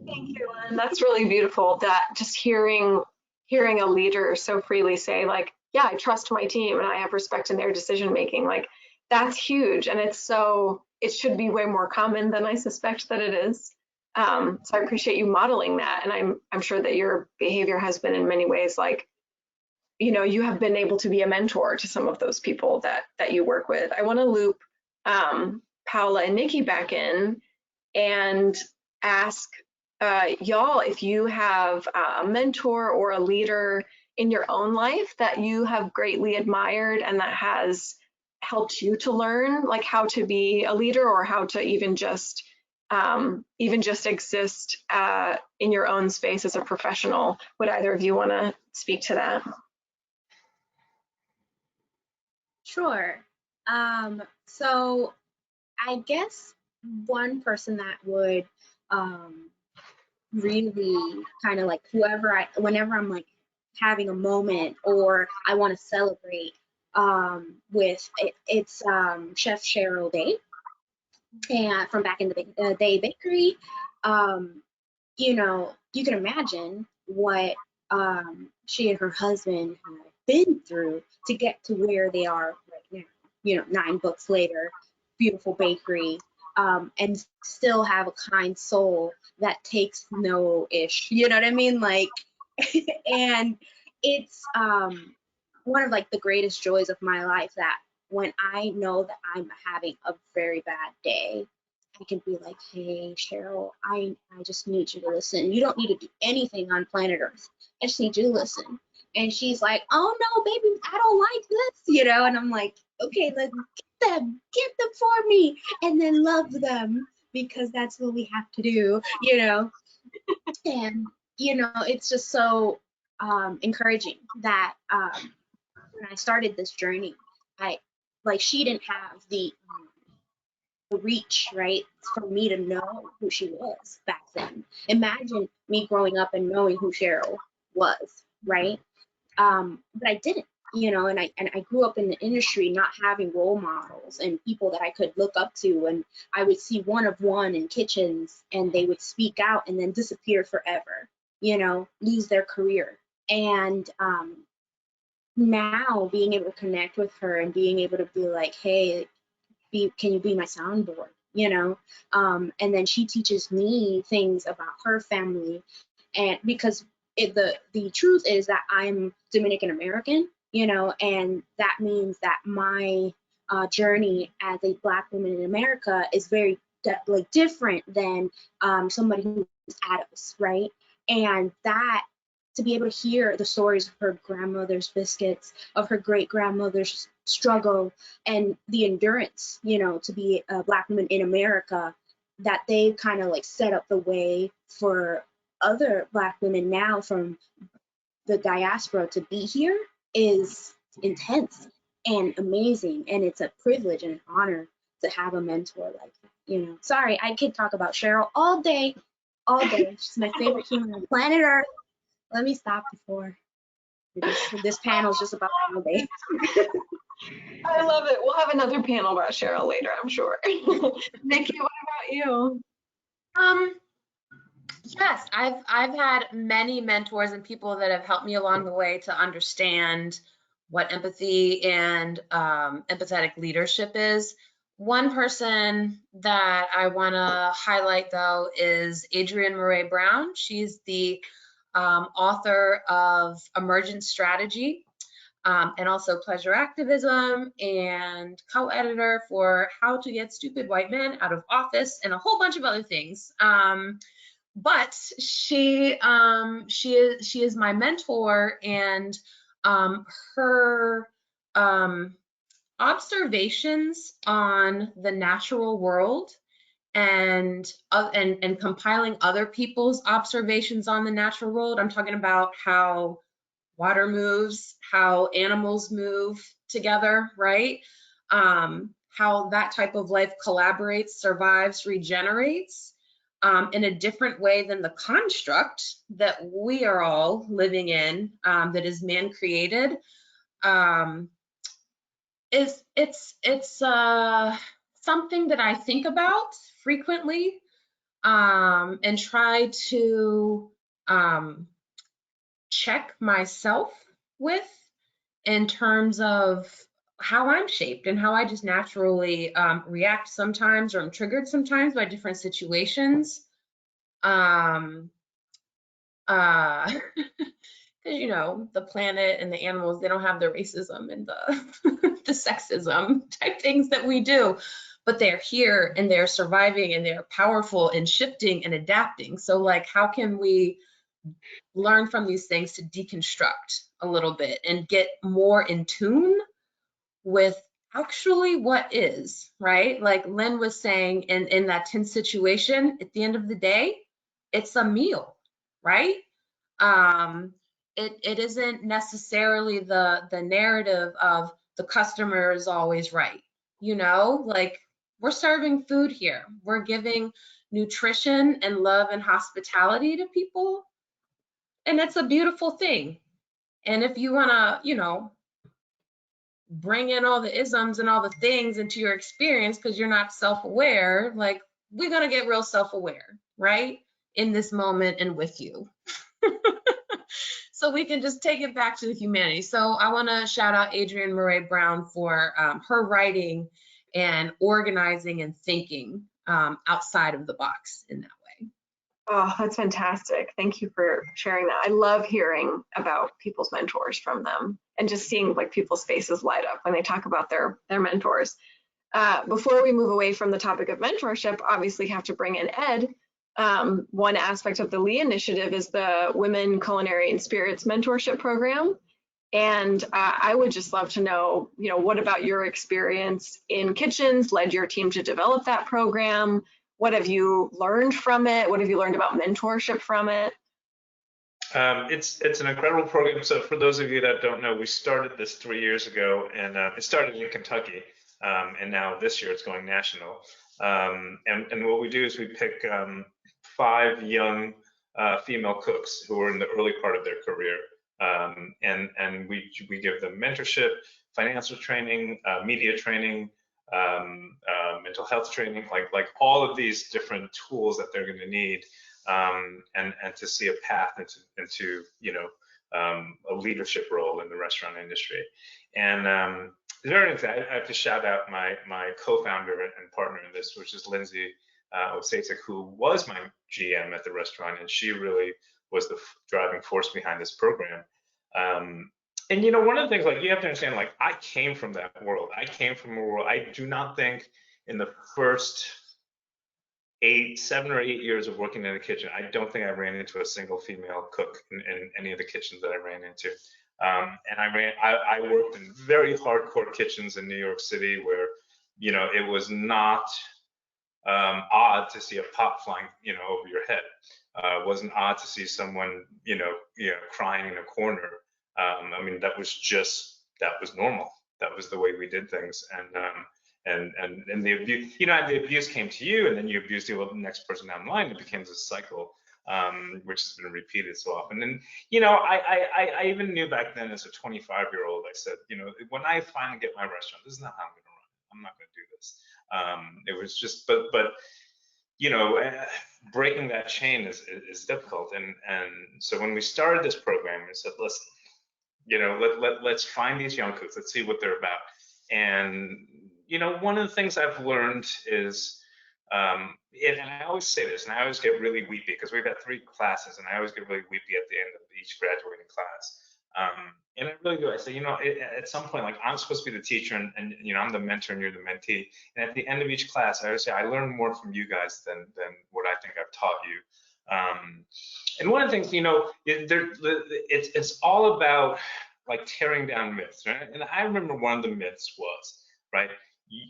Thank you, Lien. That's really beautiful, that just hearing a leader so freely say, like, yeah, I trust my team and I have respect in their decision making. Like, that's huge. And it should be way more common than I suspect that it is. So I appreciate you modeling that. And I'm sure that your behavior has been in many ways, like, you know, you have been able to be a mentor to some of those people that you work with. I want to loop Paola and Nikki back in and ask y'all if you have a mentor or a leader in your own life that you have greatly admired and that has helped you to learn, like, how to be a leader, or how to even just exist in your own space as a professional. Would either of you want to speak to that? Sure. So I guess one person that would really kind of like whenever I'm like having a moment or I want to celebrate with it's Chef Cheryl Day, and from back in the day bakery. You know, you can imagine what she and her husband have been through to get to where they are right now. You know, 9 books later, beautiful bakery, and still have a kind soul that takes no ish. You know what I mean? Like, and it's one of like the greatest joys of my life, that when I know that I'm having a very bad day, I can be like, hey, Cheryl, I just need you to listen. You don't need to do anything on planet Earth. I just need you to listen. And she's like, oh no, baby, I don't like this, you know? And I'm like, okay, let's get them for me, and then love them, because that's what we have to do, you know? And, you know, it's just so encouraging that when I started this journey, she didn't have the reach, right, for me to know who she was back then. Imagine me growing up and knowing who Cheryl was, right? But I didn't, you know, and I grew up in the industry not having role models and people that I could look up to, and I would see one of one in kitchens and they would speak out and then disappear forever, you know, lose their career. And now being able to connect with her and being able to be like, hey, can you be my soundboard, you know? And then she teaches me things about her family, and because the truth is that I'm Dominican American, you know, and that means that my journey as a Black woman in America is very different than somebody who's Adams, right? And that, to be able to hear the stories of her grandmother's biscuits, of her great grandmother's struggle, and the endurance, you know, to be a Black woman in America, that they kind of like set up the way for other Black women now from the diaspora to be here, is intense and amazing. And it's a privilege and an honor to have a mentor like that, you know. Sorry, I could talk about Cheryl all day. She's my favorite human on planet Earth. Let me stop before this panel's just about holiday. I love it. We'll have another panel about Cheryl later, I'm sure. Nikki, what about you? Yes, I've had many mentors and people that have helped me along the way to understand what empathy and empathetic leadership is. One person that I want to highlight, though, is Adrian Murray Brown. She's the author of Emergent Strategy, and also Pleasure Activism, and co-editor for How to Get Stupid White Men Out of Office, and a whole bunch of other things. But she is my mentor, and her observations on the natural world and compiling other people's observations on the natural world. I'm talking about how water moves, how animals move together, right? How that type of life collaborates, survives, regenerates in a different way than the construct that we are all living in, that is man-created. It's something that I think about frequently, and try to check myself with, in terms of how I'm shaped and how I just naturally react sometimes, or I'm triggered sometimes by different situations. Because you know, the planet and the animals, they don't have the racism and the the sexism type things that we do, but they're here and they're surviving and they're powerful and shifting and adapting. So like, how can we learn from these things to deconstruct a little bit and get more in tune with actually what is, right? Like Lien was saying, in that tense situation, at the end of the day, it's a meal, right? It isn't necessarily the narrative of the customer is always right. You know, like, we're serving food here. We're giving nutrition and love and hospitality to people. And it's a beautiful thing. And if you want to, you know, bring in all the isms and all the things into your experience because you're not self-aware, like, we're going to get real self-aware, right? In this moment and with you. So we can just take it back to the humanity. So I want to shout out Adrian Murray Brown for her writing and organizing and thinking outside of the box in that way. Oh, that's fantastic. Thank you for sharing that. I love hearing about people's mentors from them, and just seeing like people's faces light up when they talk about their mentors. Before we move away from the topic of mentorship, obviously have to bring in Ed. One aspect of the Lien initiative is the Women Culinary and Spirits Mentorship Program. And I would just love to know, you know, what about your experience in kitchens led your team to develop that program? What have you learned from it? What have you learned about mentorship from it? It's an incredible program. So for those of you that don't know, we started this 3 years ago, and it started in Kentucky, and now this year it's going national. And what we do is we pick 5 young female cooks who are in the early part of their career, and we give them mentorship, financial training, media training, mental health training, like all of these different tools that they're going to need, and to see a path into you know, a leadership role in the restaurant industry. And I have to shout out my co-founder and partner in this, which is Lindsay Osatic, who was my GM at the restaurant, and she really was the driving force behind this program. And you know, one of the things, like, you have to understand, like, I came from that world. I came from a world, I do not think in the first 7 or 8 years of working in a kitchen, I don't think I ran into a single female cook in any of the kitchens that I ran into. And I worked in very hardcore kitchens in New York City where, you know, it was not odd to see a pot flying, you know, over your head. It wasn't odd to see someone, you know, crying in a corner. I mean, that was normal. That was the way we did things. And the abuse, you know, the abuse came to you, and then you abused the next person down the line. It becomes a cycle, which has been repeated so often. And you know, I even knew back then, as a 25-year-old, I said, you know, when I finally get my restaurant, this is not how I'm going to run it. I'm not going to do this. It was just, but you know, breaking that chain is difficult. And so when we started this program, we said, listen, you know, let's find these young cooks. Let's see what they're about. And you know, one of the things I've learned is, and I always say this, and I always get really weepy because we've had 3 classes, and I always get really weepy at the end of each graduating class. And I really do. I say, you know, at some point, like, I'm supposed to be the teacher, and you know, I'm the mentor, and you're the mentee. And at the end of each class, I always say, I learn more from you guys than what I think I've taught you. And one of the things, you know, it's all about like tearing down myths, right? And I remember one of the myths was, right,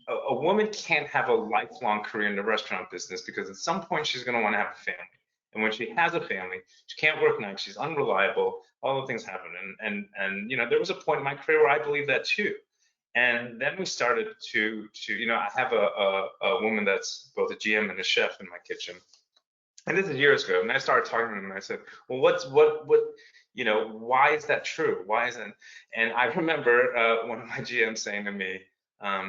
a woman can't have a lifelong career in the restaurant business because at some point she's going to want to have a family. And when she has a family, she can't work nights, she's unreliable, all the things happen. And you know, there was a point in my career where I believed that too. And then we started to you know, I have a woman that's both a GM and a chef in my kitchen. And this is years ago, and I started talking to them, and I said, well, what, you know, why is that true? Why isn't? And I remember one of my GMs saying to me,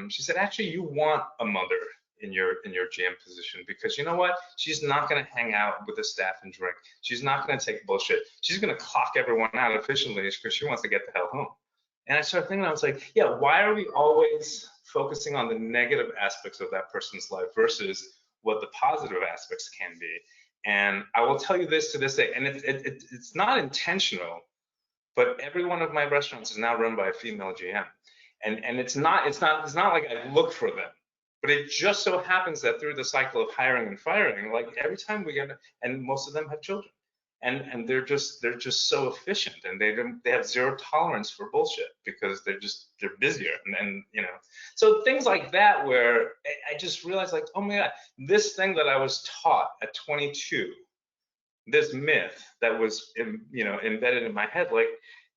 she said, actually, you want a mother in your GM position, because you know what? She's not going to hang out with the staff and drink. She's not going to take bullshit. She's going to clock everyone out efficiently because she wants to get the hell home. And I started thinking, I was like, yeah, why are we always focusing on the negative aspects of that person's life versus what the positive aspects can be? And I will tell you this to this day, and it's not intentional, but every one of my restaurants is now run by a female GM, and it's not like I look for them, but it just so happens that through the cycle of hiring and firing, like every time we get, and most of them have children, and they're just so efficient, and they have zero tolerance for bullshit because they're busier, and you know, so things like that where I just realized, like, oh my God, this thing that I was taught at 22, this myth that was, you know, embedded in my head, like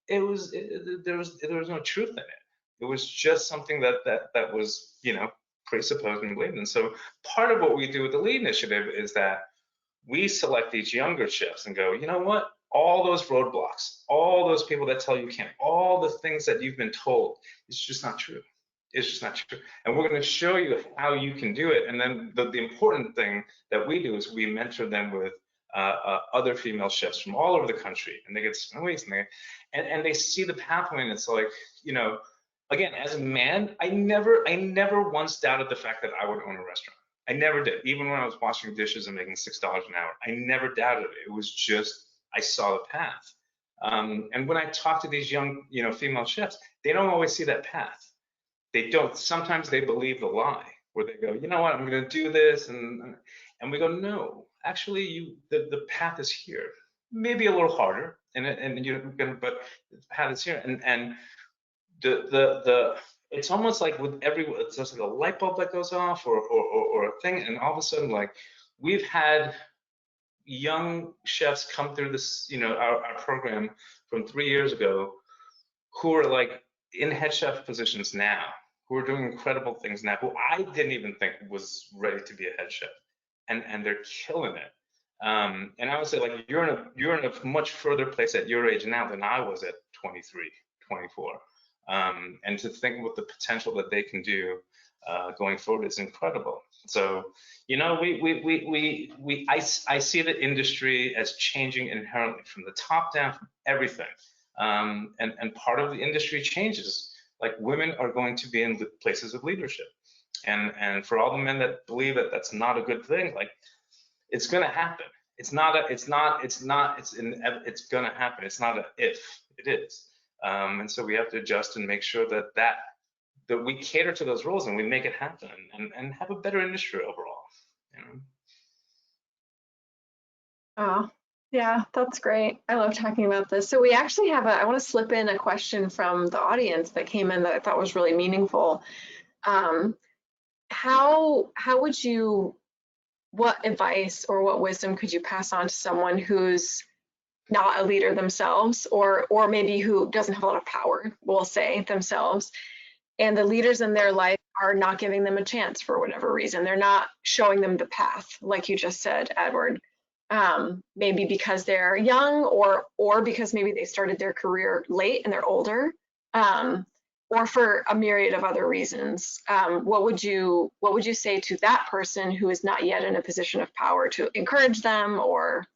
there was no truth in it. It was just something that was, you know, presupposed and believed. And so part of what we do with the Lead Initiative is that we select these younger chefs and go, you know what? All those roadblocks, all those people that tell you can't, all the things that you've been told, it's just not true. It's just not true. And we're going to show you how you can do it. And then the important thing that we do is we mentor them with other female chefs from all over the country, and they get spent weeks, and they see the pathway, and it's like, you know, again, as a man, I never once doubted the fact that I would own a restaurant. I never did. Even when I was washing dishes and making $6 an hour, I never doubted it. It was just, I saw the path. And when I talk to these young, you know, female chefs, they don't always see that path. They don't. Sometimes they believe the lie, where they go, you know what, I'm going to do this, and we go, no, actually, the path is here. Maybe a little harder, and you're going, but the path is here, and the it's almost like with it's just like a light bulb that goes off, or a thing, and all of a sudden, like, we've had young chefs come through this, you know, our program from 3 years ago, who are like in head chef positions now, who are doing incredible things now, who I didn't even think was ready to be a head chef, and they're killing it. And I would say, like, you're in a much further place at your age now than I was at 23, 24. And to think what the potential that they can do going forward is incredible. So, you know, I see the industry as changing inherently from the top down, from everything. And part of the industry changes, like, women are going to be in the places of leadership. And for all the men that believe that that's not a good thing, like, it's going to happen. It's going to happen. It's not a if, it is. And so we have to adjust and make sure that we cater to those roles and we make it happen, and have a better industry overall, you know? Oh, yeah, that's great. I love talking about this. So we actually have I want to slip in a question from the audience that came in that I thought was really meaningful. What advice or what wisdom could you pass on to someone who's not a leader themselves, or maybe who doesn't have a lot of power, we'll say, themselves, and the leaders in their life are not giving them a chance for whatever reason? They're not showing them the path, like you just said, Edward. Maybe because they're young, or because maybe they started their career late and they're older, or for a myriad of other reasons. What would you say to that person who is not yet in a position of power to encourage them, or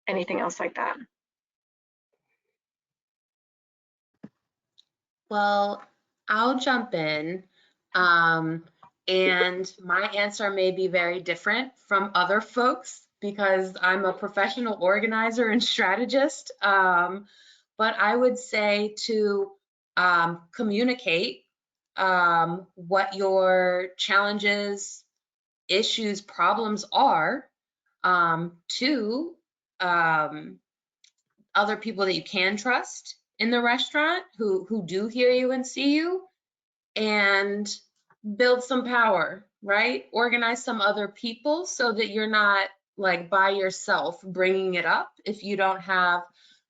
anything else like that? Well, I'll jump in. And my answer may be very different from other folks because I'm a professional organizer and strategist. But I would say to communicate what your challenges, issues, problems are to other people that you can trust in the restaurant who do hear you and see you, and build some power, right? Organize some other people so that you're not like by yourself bringing it up. If you don't have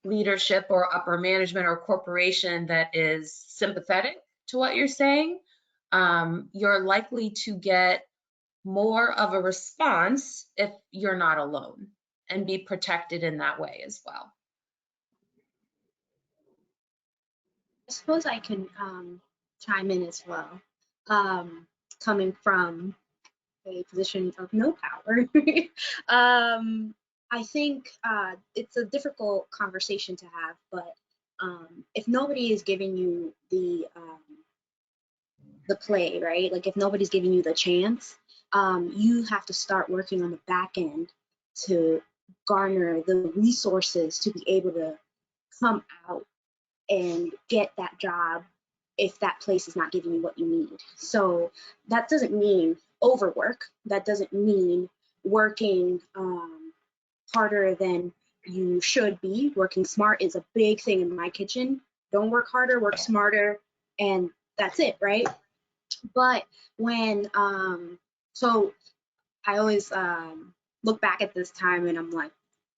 leadership or upper management or corporation that is sympathetic to what you're saying, you're likely to get more of a response if you're not alone, and be protected in that way as well. I suppose I can chime in as well, coming from a position of no power. I think it's a difficult conversation to have, but if nobody is giving you the play, right? Like if nobody's giving you the chance, you have to start working on the back end to garner the resources to be able to come out and get that job if that place is not giving you what you need. So that doesn't mean overwork. That doesn't mean working harder than you should be. Working smart is a big thing in my kitchen. Don't work harder, work smarter, and that's it, right? But when, so I always look back at this time and I'm like,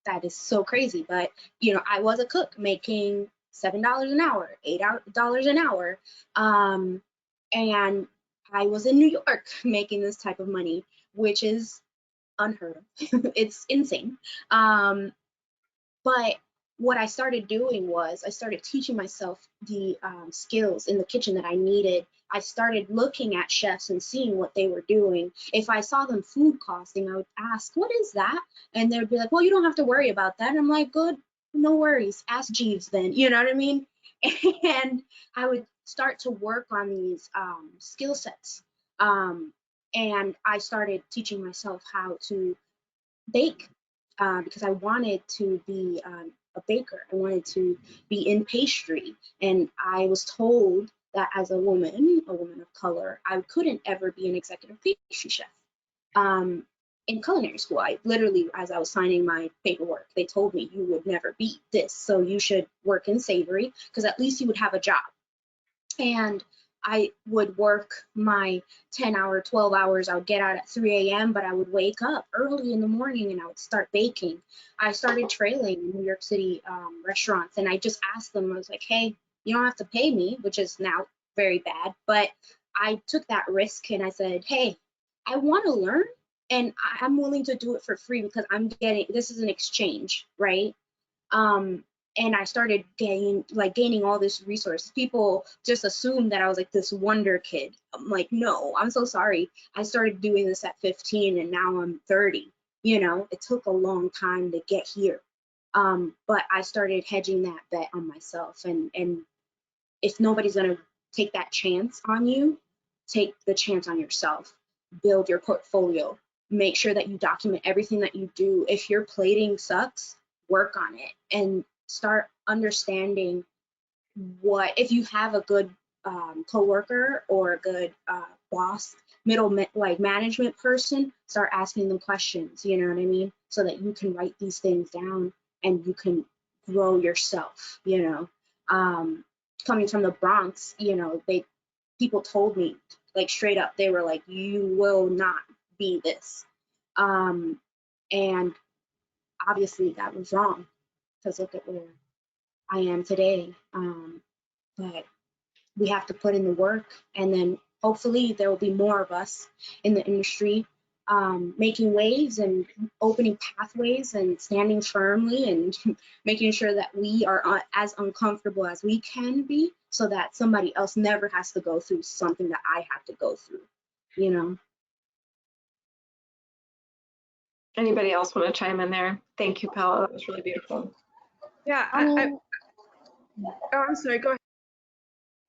that is so crazy. But, you know, I was a cook making $7 an hour, $8 an hour. And I was in New York making this type of money, which is unheard of. It's insane. But what I started doing was I started teaching myself the skills in the kitchen that I needed. I started looking at chefs and seeing what they were doing. If I saw them food costing, I would ask, what is that? And they'd be like, well, you don't have to worry about that. And I'm like, good, no worries. Ask Jeeves then, you know what I mean? And I would start to work on these skill sets. And I started teaching myself how to bake because I wanted to be a baker. I wanted to be in pastry. And I was told that as a woman of color, I couldn't ever be an executive pastry chef. In culinary school, I literally, as I was signing my paperwork, they told me you would never be this. So you should work in savory because at least you would have a job. And I would work my 10-hour, 12 hours. I would get out at 3 a.m., but I would wake up early in the morning and I would start baking. I started trailing in New York City restaurants, and I just asked them, I was like, hey, you don't have to pay me, which is now very bad, but I took that risk and I said, hey, I want to learn and I'm willing to do it for free because I'm getting, this is an exchange, right? And I started gaining all this resource. People just assumed that I was like this wonder kid. I'm like, no, I'm so sorry. I started doing this at 15 and now I'm 30. You know, it took a long time to get here. But I started hedging that bet on myself. And if nobody's gonna take that chance on you, take the chance on yourself. Build your portfolio. Make sure that you document everything that you do. If your plating sucks, work on it and start understanding what, if you have a good coworker or a good boss, management person, start asking them questions, you know what I mean? So that you can write these things down and you can grow yourself, you know? Coming from the Bronx, you know, people told me like straight up, they were like, you will not be this. And obviously that was wrong because look at where I am today. But we have to put in the work, and then hopefully there will be more of us in the industry making waves and opening pathways and standing firmly and making sure that we are as uncomfortable as we can be so that somebody else never has to go through something that I have to go through, you know. Anybody else want to chime in there? Thank you, Paola. That was really beautiful. Yeah, Oh, I'm sorry, go ahead.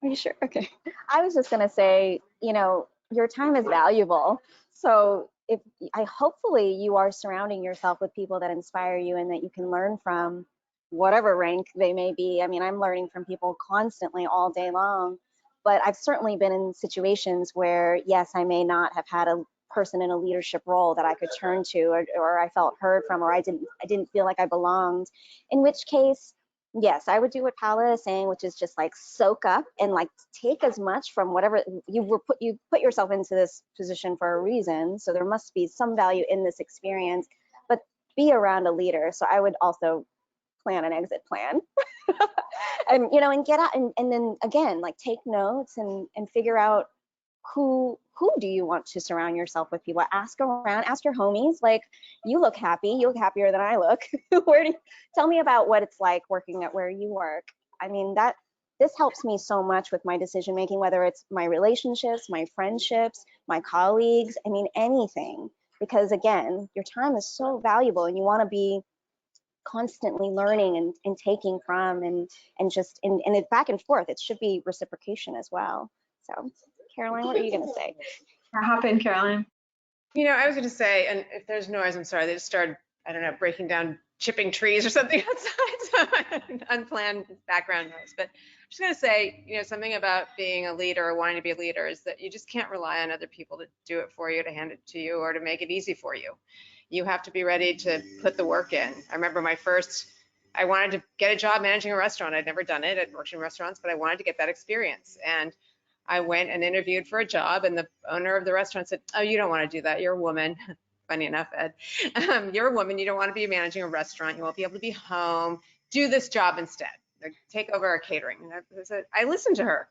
Are you sure? Okay. I was just gonna say, you know, your time is valuable. So if hopefully you are surrounding yourself with people that inspire you and that you can learn from, whatever rank they may be. I mean, I'm learning from people constantly all day long, but I've certainly been in situations where, yes, I may not have had a person in a leadership role that I could turn to, or I felt heard from, or I didn't feel like I belonged, in which case, yes, I would do what Paola is saying, which is just like soak up and like take as much from whatever you put yourself into this position for a reason. So there must be some value in this experience, but be around a leader. So I would also plan an exit plan and, you know, and get out and then again, like take notes and figure out who do you want to surround yourself with. People, ask around, ask your homies, like, you look happy, you look happier than I look. Tell me about what it's like working at where you work. I mean, this helps me so much with my decision making, whether it's my relationships, my friendships, my colleagues, I mean, anything, because again, your time is so valuable and you want to be constantly learning and taking from and just and it's back and forth. It should be reciprocation as well. So Caroline, what are you going to say? Hop in, Caroline. You know, I was going to say, and if there's noise, I'm sorry, they just started, I don't know, breaking down, chipping trees or something outside, so unplanned background noise. But I'm just going to say, you know, something about being a leader or wanting to be a leader is that you just can't rely on other people to do it for you, to hand it to you, or to make it easy for you. You have to be ready to put the work in. I remember I wanted to get a job managing a restaurant. I'd never done it. I'd worked in restaurants, but I wanted to get that experience. And I went and interviewed for a job, and the owner of the restaurant said, "Oh, you don't want to do that. You're a woman." Funny enough, Ed, you're a woman. You don't want to be managing a restaurant. You won't be able to be home. Do this job instead. Like, take over our catering. And I listened to her.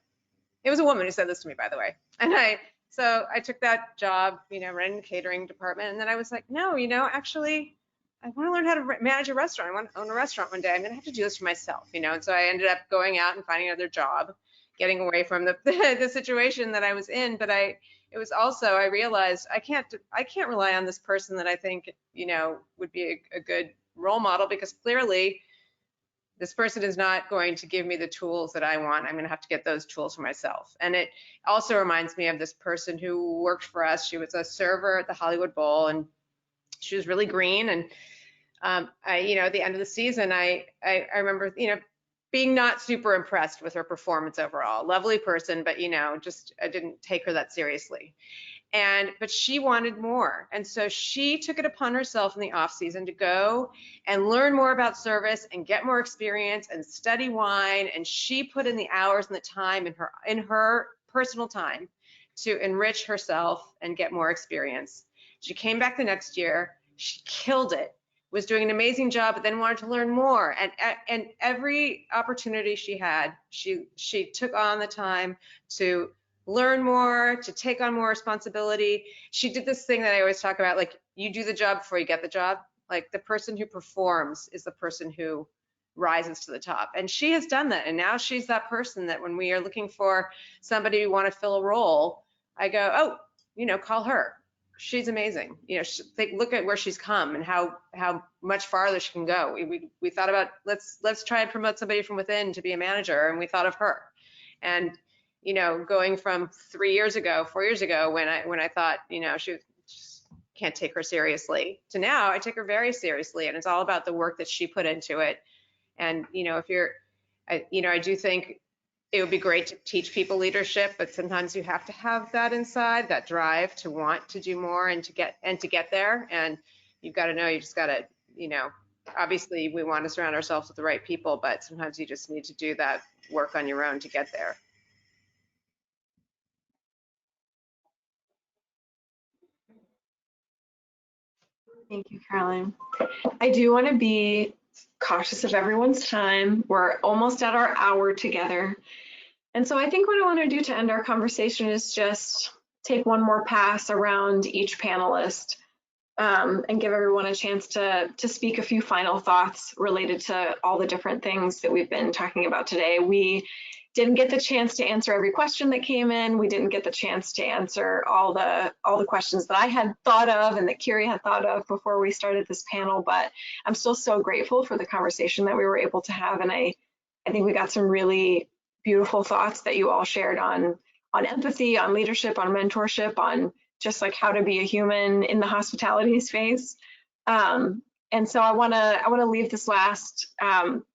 It was a woman who said this to me, by the way. And so I took that job, you know, running the catering department. And then I was like, no, you know, actually, I want to learn how to manage a restaurant. I want to own a restaurant one day. I'm going to have to do this for myself, you know. And so I ended up going out and finding another job, getting away from the situation that I was in. But it was also, I realized I can't rely on this person that I think, you know, would be a good role model, because clearly this person is not going to give me the tools that I want. I'm going to have to get those tools for myself. And it also reminds me of this person who worked for us. She was a server at the Hollywood Bowl, and she was really green. And you know, at the end of the season, I remember, you know, being not super impressed with her performance overall. Lovely person, but, you know, just I didn't take her that seriously. But she wanted more. And so she took it upon herself in the off season to go and learn more about service and get more experience and study wine. And she put in the hours and the time in her personal time to enrich herself and get more experience. She came back the next year. She killed it, was doing an amazing job, but then wanted to learn more. And every opportunity she had, she took on the time to learn more, to take on more responsibility. She did this thing that I always talk about, like, you do the job before you get the job. Like, the person who performs is the person who rises to the top. And she has done that. And now she's that person that when we are looking for somebody who want to fill a role, I go, oh, you know, call her. She's amazing. You know, look at where she's come and how much farther she can go. We thought about, let's try and promote somebody from within to be a manager, and we thought of her. And you know, going from 4 years ago, when I thought, you know, she just can't take her seriously, to now I take her very seriously, and it's all about the work that she put into it. And you know, I do think it would be great to teach people leadership, but sometimes you have to have that inside, that drive to want to do more and to get there. And you've got to know, you just got to, you know, obviously we want to surround ourselves with the right people, but sometimes you just need to do that work on your own to get there. Thank you, Caroline. I do want to be cautious of everyone's time. We're almost at our hour together. And so I think what I want to do to end our conversation is just take one more pass around each panelist and give everyone a chance to speak a few final thoughts related to all the different things that we've been talking about today. We didn't get the chance to answer every question that came in. We didn't get the chance to answer all the questions that I had thought of and that Kiri had thought of before we started this panel, but I'm still so grateful for the conversation that we were able to have. And I think we got some really beautiful thoughts that you all shared on empathy, on leadership, on mentorship, on just like how to be a human in the hospitality space. And so I want to leave this last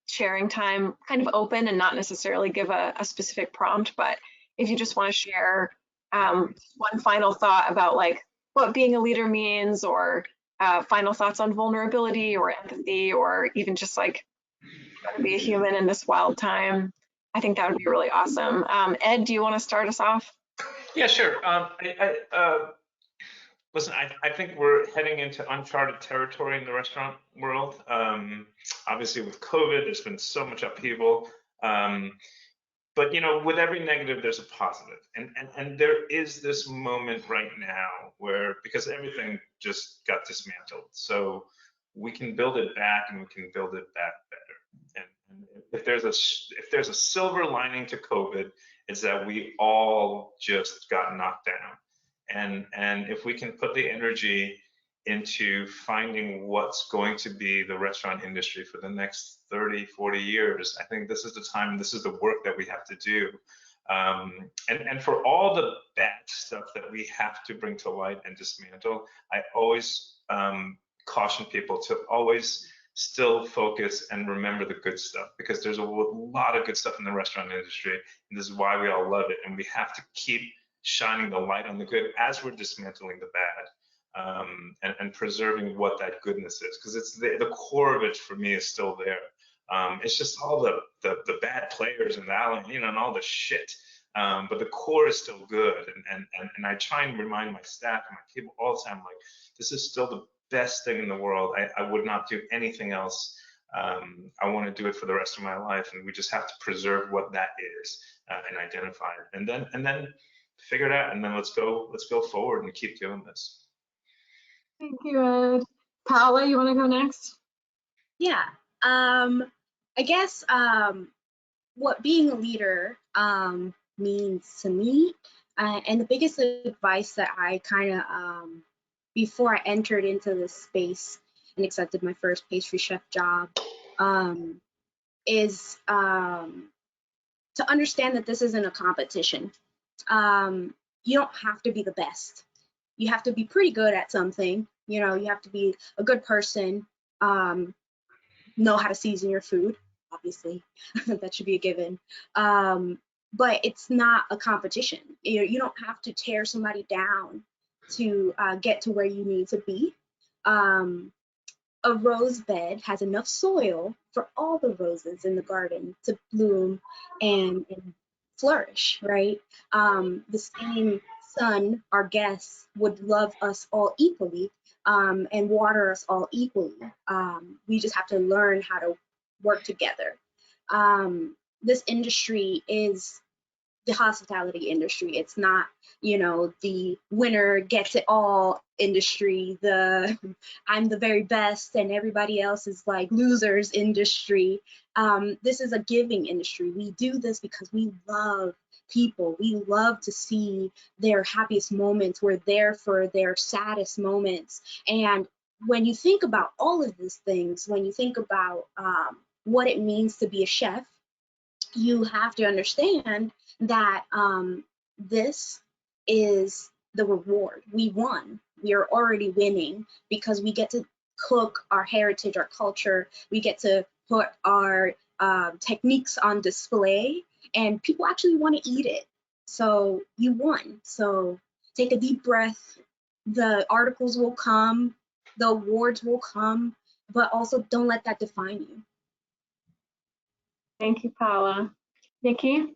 sharing time kind of open and not necessarily give a specific prompt, but if you just want to share one final thought about like what being a leader means, or final thoughts on vulnerability or empathy, or even just like how to be a human in this wild time, I think that would be really awesome. Ed, do you want to start us off? Yeah, sure. Listen, I think we're heading into uncharted territory in the restaurant world. Obviously, with COVID, there's been so much upheaval. But you know, with every negative, there's a positive, and there is this moment right now where, because everything just got dismantled, so we can build it back, and we can build it back better. And if there's a silver lining to COVID, it's that we all just got knocked down, and if we can put the energy into finding what's going to be the restaurant industry for the next 30, 40 years, I think this is the time, this is the work that we have to do. And for all the bad stuff that we have to bring to light and dismantle, I always caution people to always still focus and remember the good stuff, because there's a lot of good stuff in the restaurant industry, and this is why we all love it, and we have to keep shining the light on the good as we're dismantling the bad. And preserving what that goodness is, because it's the core of it for me is still there. It's just all the bad players and and all the shit, but the core is still good. And I try and remind my staff and my people all the time, like, this is still the best thing in the world. I would not do anything else. I want to do it for the rest of my life, and we just have to preserve what that is and identify it, and then figure it out, and then let's go forward and keep doing this. Thank you, Ed. Paola, you want to go next? Yeah. I guess what being a leader means to me, and the biggest advice that I kind of, before I entered into this space and accepted my first pastry chef job, is to understand that this isn't a competition. You don't have to be the best. You have to be pretty good at something. You know, you have to be a good person, know how to season your food, obviously. That should be a given. But it's not a competition. You don't have to tear somebody down to get to where you need to be. A rose bed has enough soil for all the roses in the garden to bloom and flourish, right? The same sun, our guests, would love us all equally and water us all equally. We just have to learn how to work together. This industry is the hospitality industry. It's not, the winner gets it all industry, I'm the very best and everybody else is like losers industry. This is a giving industry. We do this because we love people. We love to see their happiest moments. We're there for their saddest moments. And when you think about all of these things, when you think about what it means to be a chef, you have to understand that this is the reward. We won. We are already winning because we get to cook our heritage, our culture. We get to put our techniques on display, and people actually want to eat it. So you won. So take a deep breath. The articles will come, the awards will come, but also don't let that define you. Thank you, Paola. Nikki?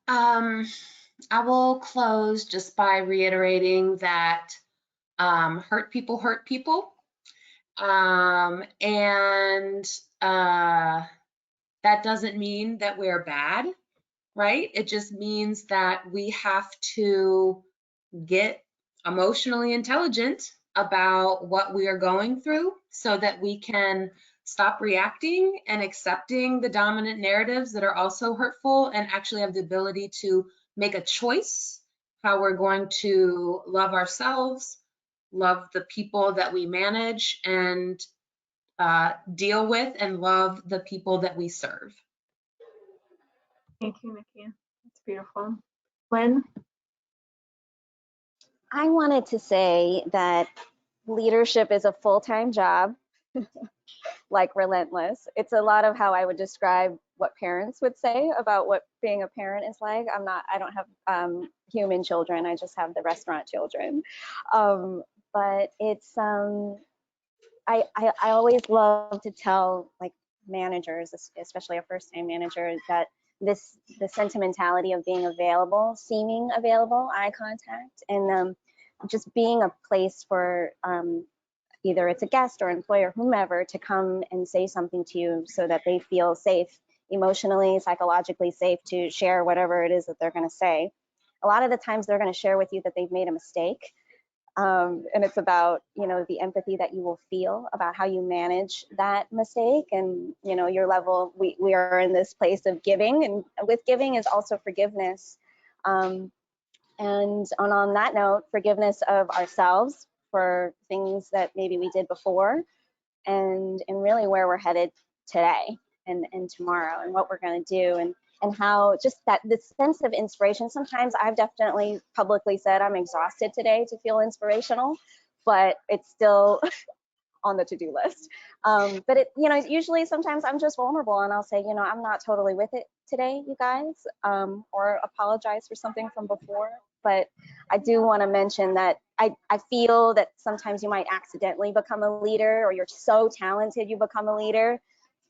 I will close just by reiterating that hurt people hurt people. And that doesn't mean that we're bad, right? It just means that we have to get emotionally intelligent about what we are going through so that we can stop reacting and accepting the dominant narratives that are also hurtful, and actually have the ability to make a choice how we're going to love ourselves, love the people that we manage, and deal with and love the people that we serve. Thank you, Nikki. That's beautiful. Lien? I wanted to say that leadership is a full-time job, like relentless. It's a lot of how I would describe what parents would say about what being a parent is like. I don't have human children. I just have the restaurant children. But it's, I always love to tell like managers, especially a first-time manager, that the sentimentality of being available, seeming available, eye contact, and just being a place for either it's a guest or employer, whomever, to come and say something to you so that they feel safe, emotionally, psychologically safe to share whatever it is that they're going to say. A lot of the times they're going to share with you that they've made a mistake. And it's about, the empathy that you will feel about how you manage that mistake and, your level. We are in this place of giving, and with giving is also forgiveness. And on that note, forgiveness of ourselves for things that maybe we did before, and really where we're headed today and tomorrow, and what we're going to do, and how just this sense of inspiration. Sometimes I've definitely publicly said I'm exhausted today to feel inspirational, but it's still on the to-do list. But it, usually sometimes I'm just vulnerable and I'll say, I'm not totally with it today, you guys, or apologize for something from before. But I do want to mention that I feel that sometimes you might accidentally become a leader, or you're so talented you become a leader.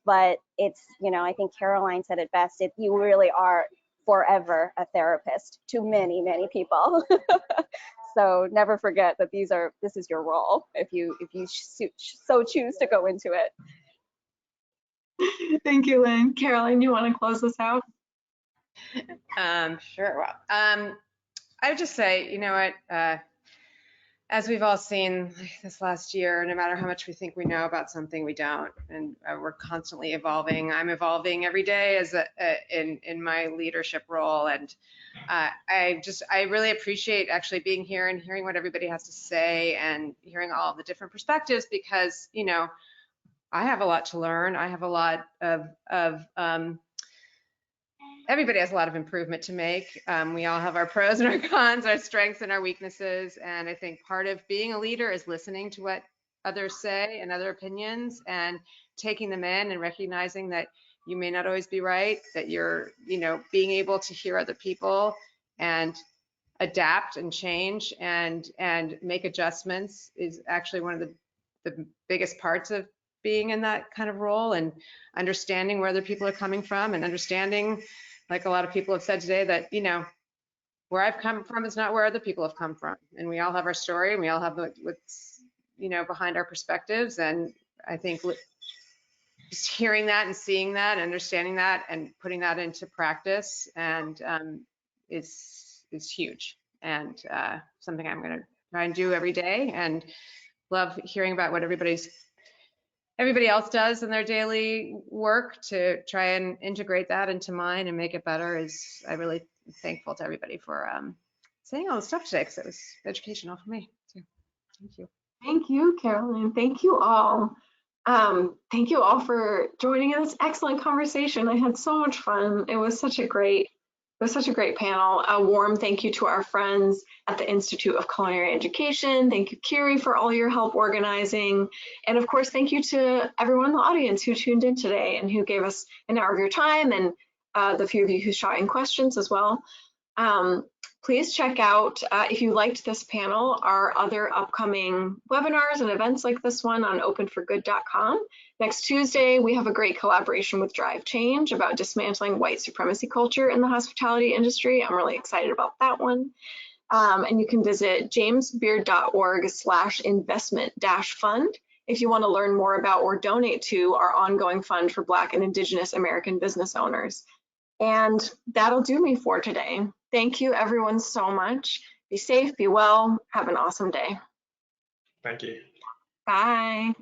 But it's, I think Caroline said it best. You really are forever a therapist to many, many people. So never forget that this is your role if you so choose to go into it. Thank you, Lien. Caroline, you want to close this out? Sure. Well, I would just say, what, as we've all seen this last year, no matter how much we think we know about something, we don't, and we're constantly evolving. I'm evolving every day as in my leadership role, and I really appreciate actually being here and hearing what everybody has to say and hearing all the different perspectives, because I have a lot to learn. I have a lot of everybody has a lot of improvement to make. We all have our pros and our cons, our strengths and our weaknesses. And I think part of being a leader is listening to what others say and other opinions, and taking them in and recognizing that you may not always be right, that you're, being able to hear other people and adapt and change and make adjustments is actually one of the biggest parts of being in that kind of role, and understanding where other people are coming from, and understanding, like a lot of people have said today, that, where I've come from is not where other people have come from. And we all have our story, and we all have what's, behind our perspectives. And I think just hearing that and seeing that and understanding that and putting that into practice and is huge, and something I'm going to try and do every day, and love hearing about what everybody else does in their daily work to try and integrate that into mine and make it better. I'm really thankful to everybody for saying all the stuff today, because it was educational for me too. Thank you. Thank you, Caroline. Thank you all. Thank you all for joining in this excellent conversation. I had so much fun. It was such a great panel. A warm thank you to our friends at the Institute of Culinary Education. Thank you, Kiri, for all your help organizing. And of course, thank you to everyone in the audience who tuned in today and who gave us an hour of your time, and the few of you who shot in questions as well. Please check out, if you liked this panel, our other upcoming webinars and events like this one on openforgood.com. Next Tuesday, we have a great collaboration with Drive Change about dismantling white supremacy culture in the hospitality industry. I'm really excited about that one. And you can visit jamesbeard.org/investment-fund if you want to learn more about or donate to our ongoing fund for Black and Indigenous American business owners. And that'll do me for today. Thank you, everyone, so much. Be safe, be well, have an awesome day. Thank you. Bye.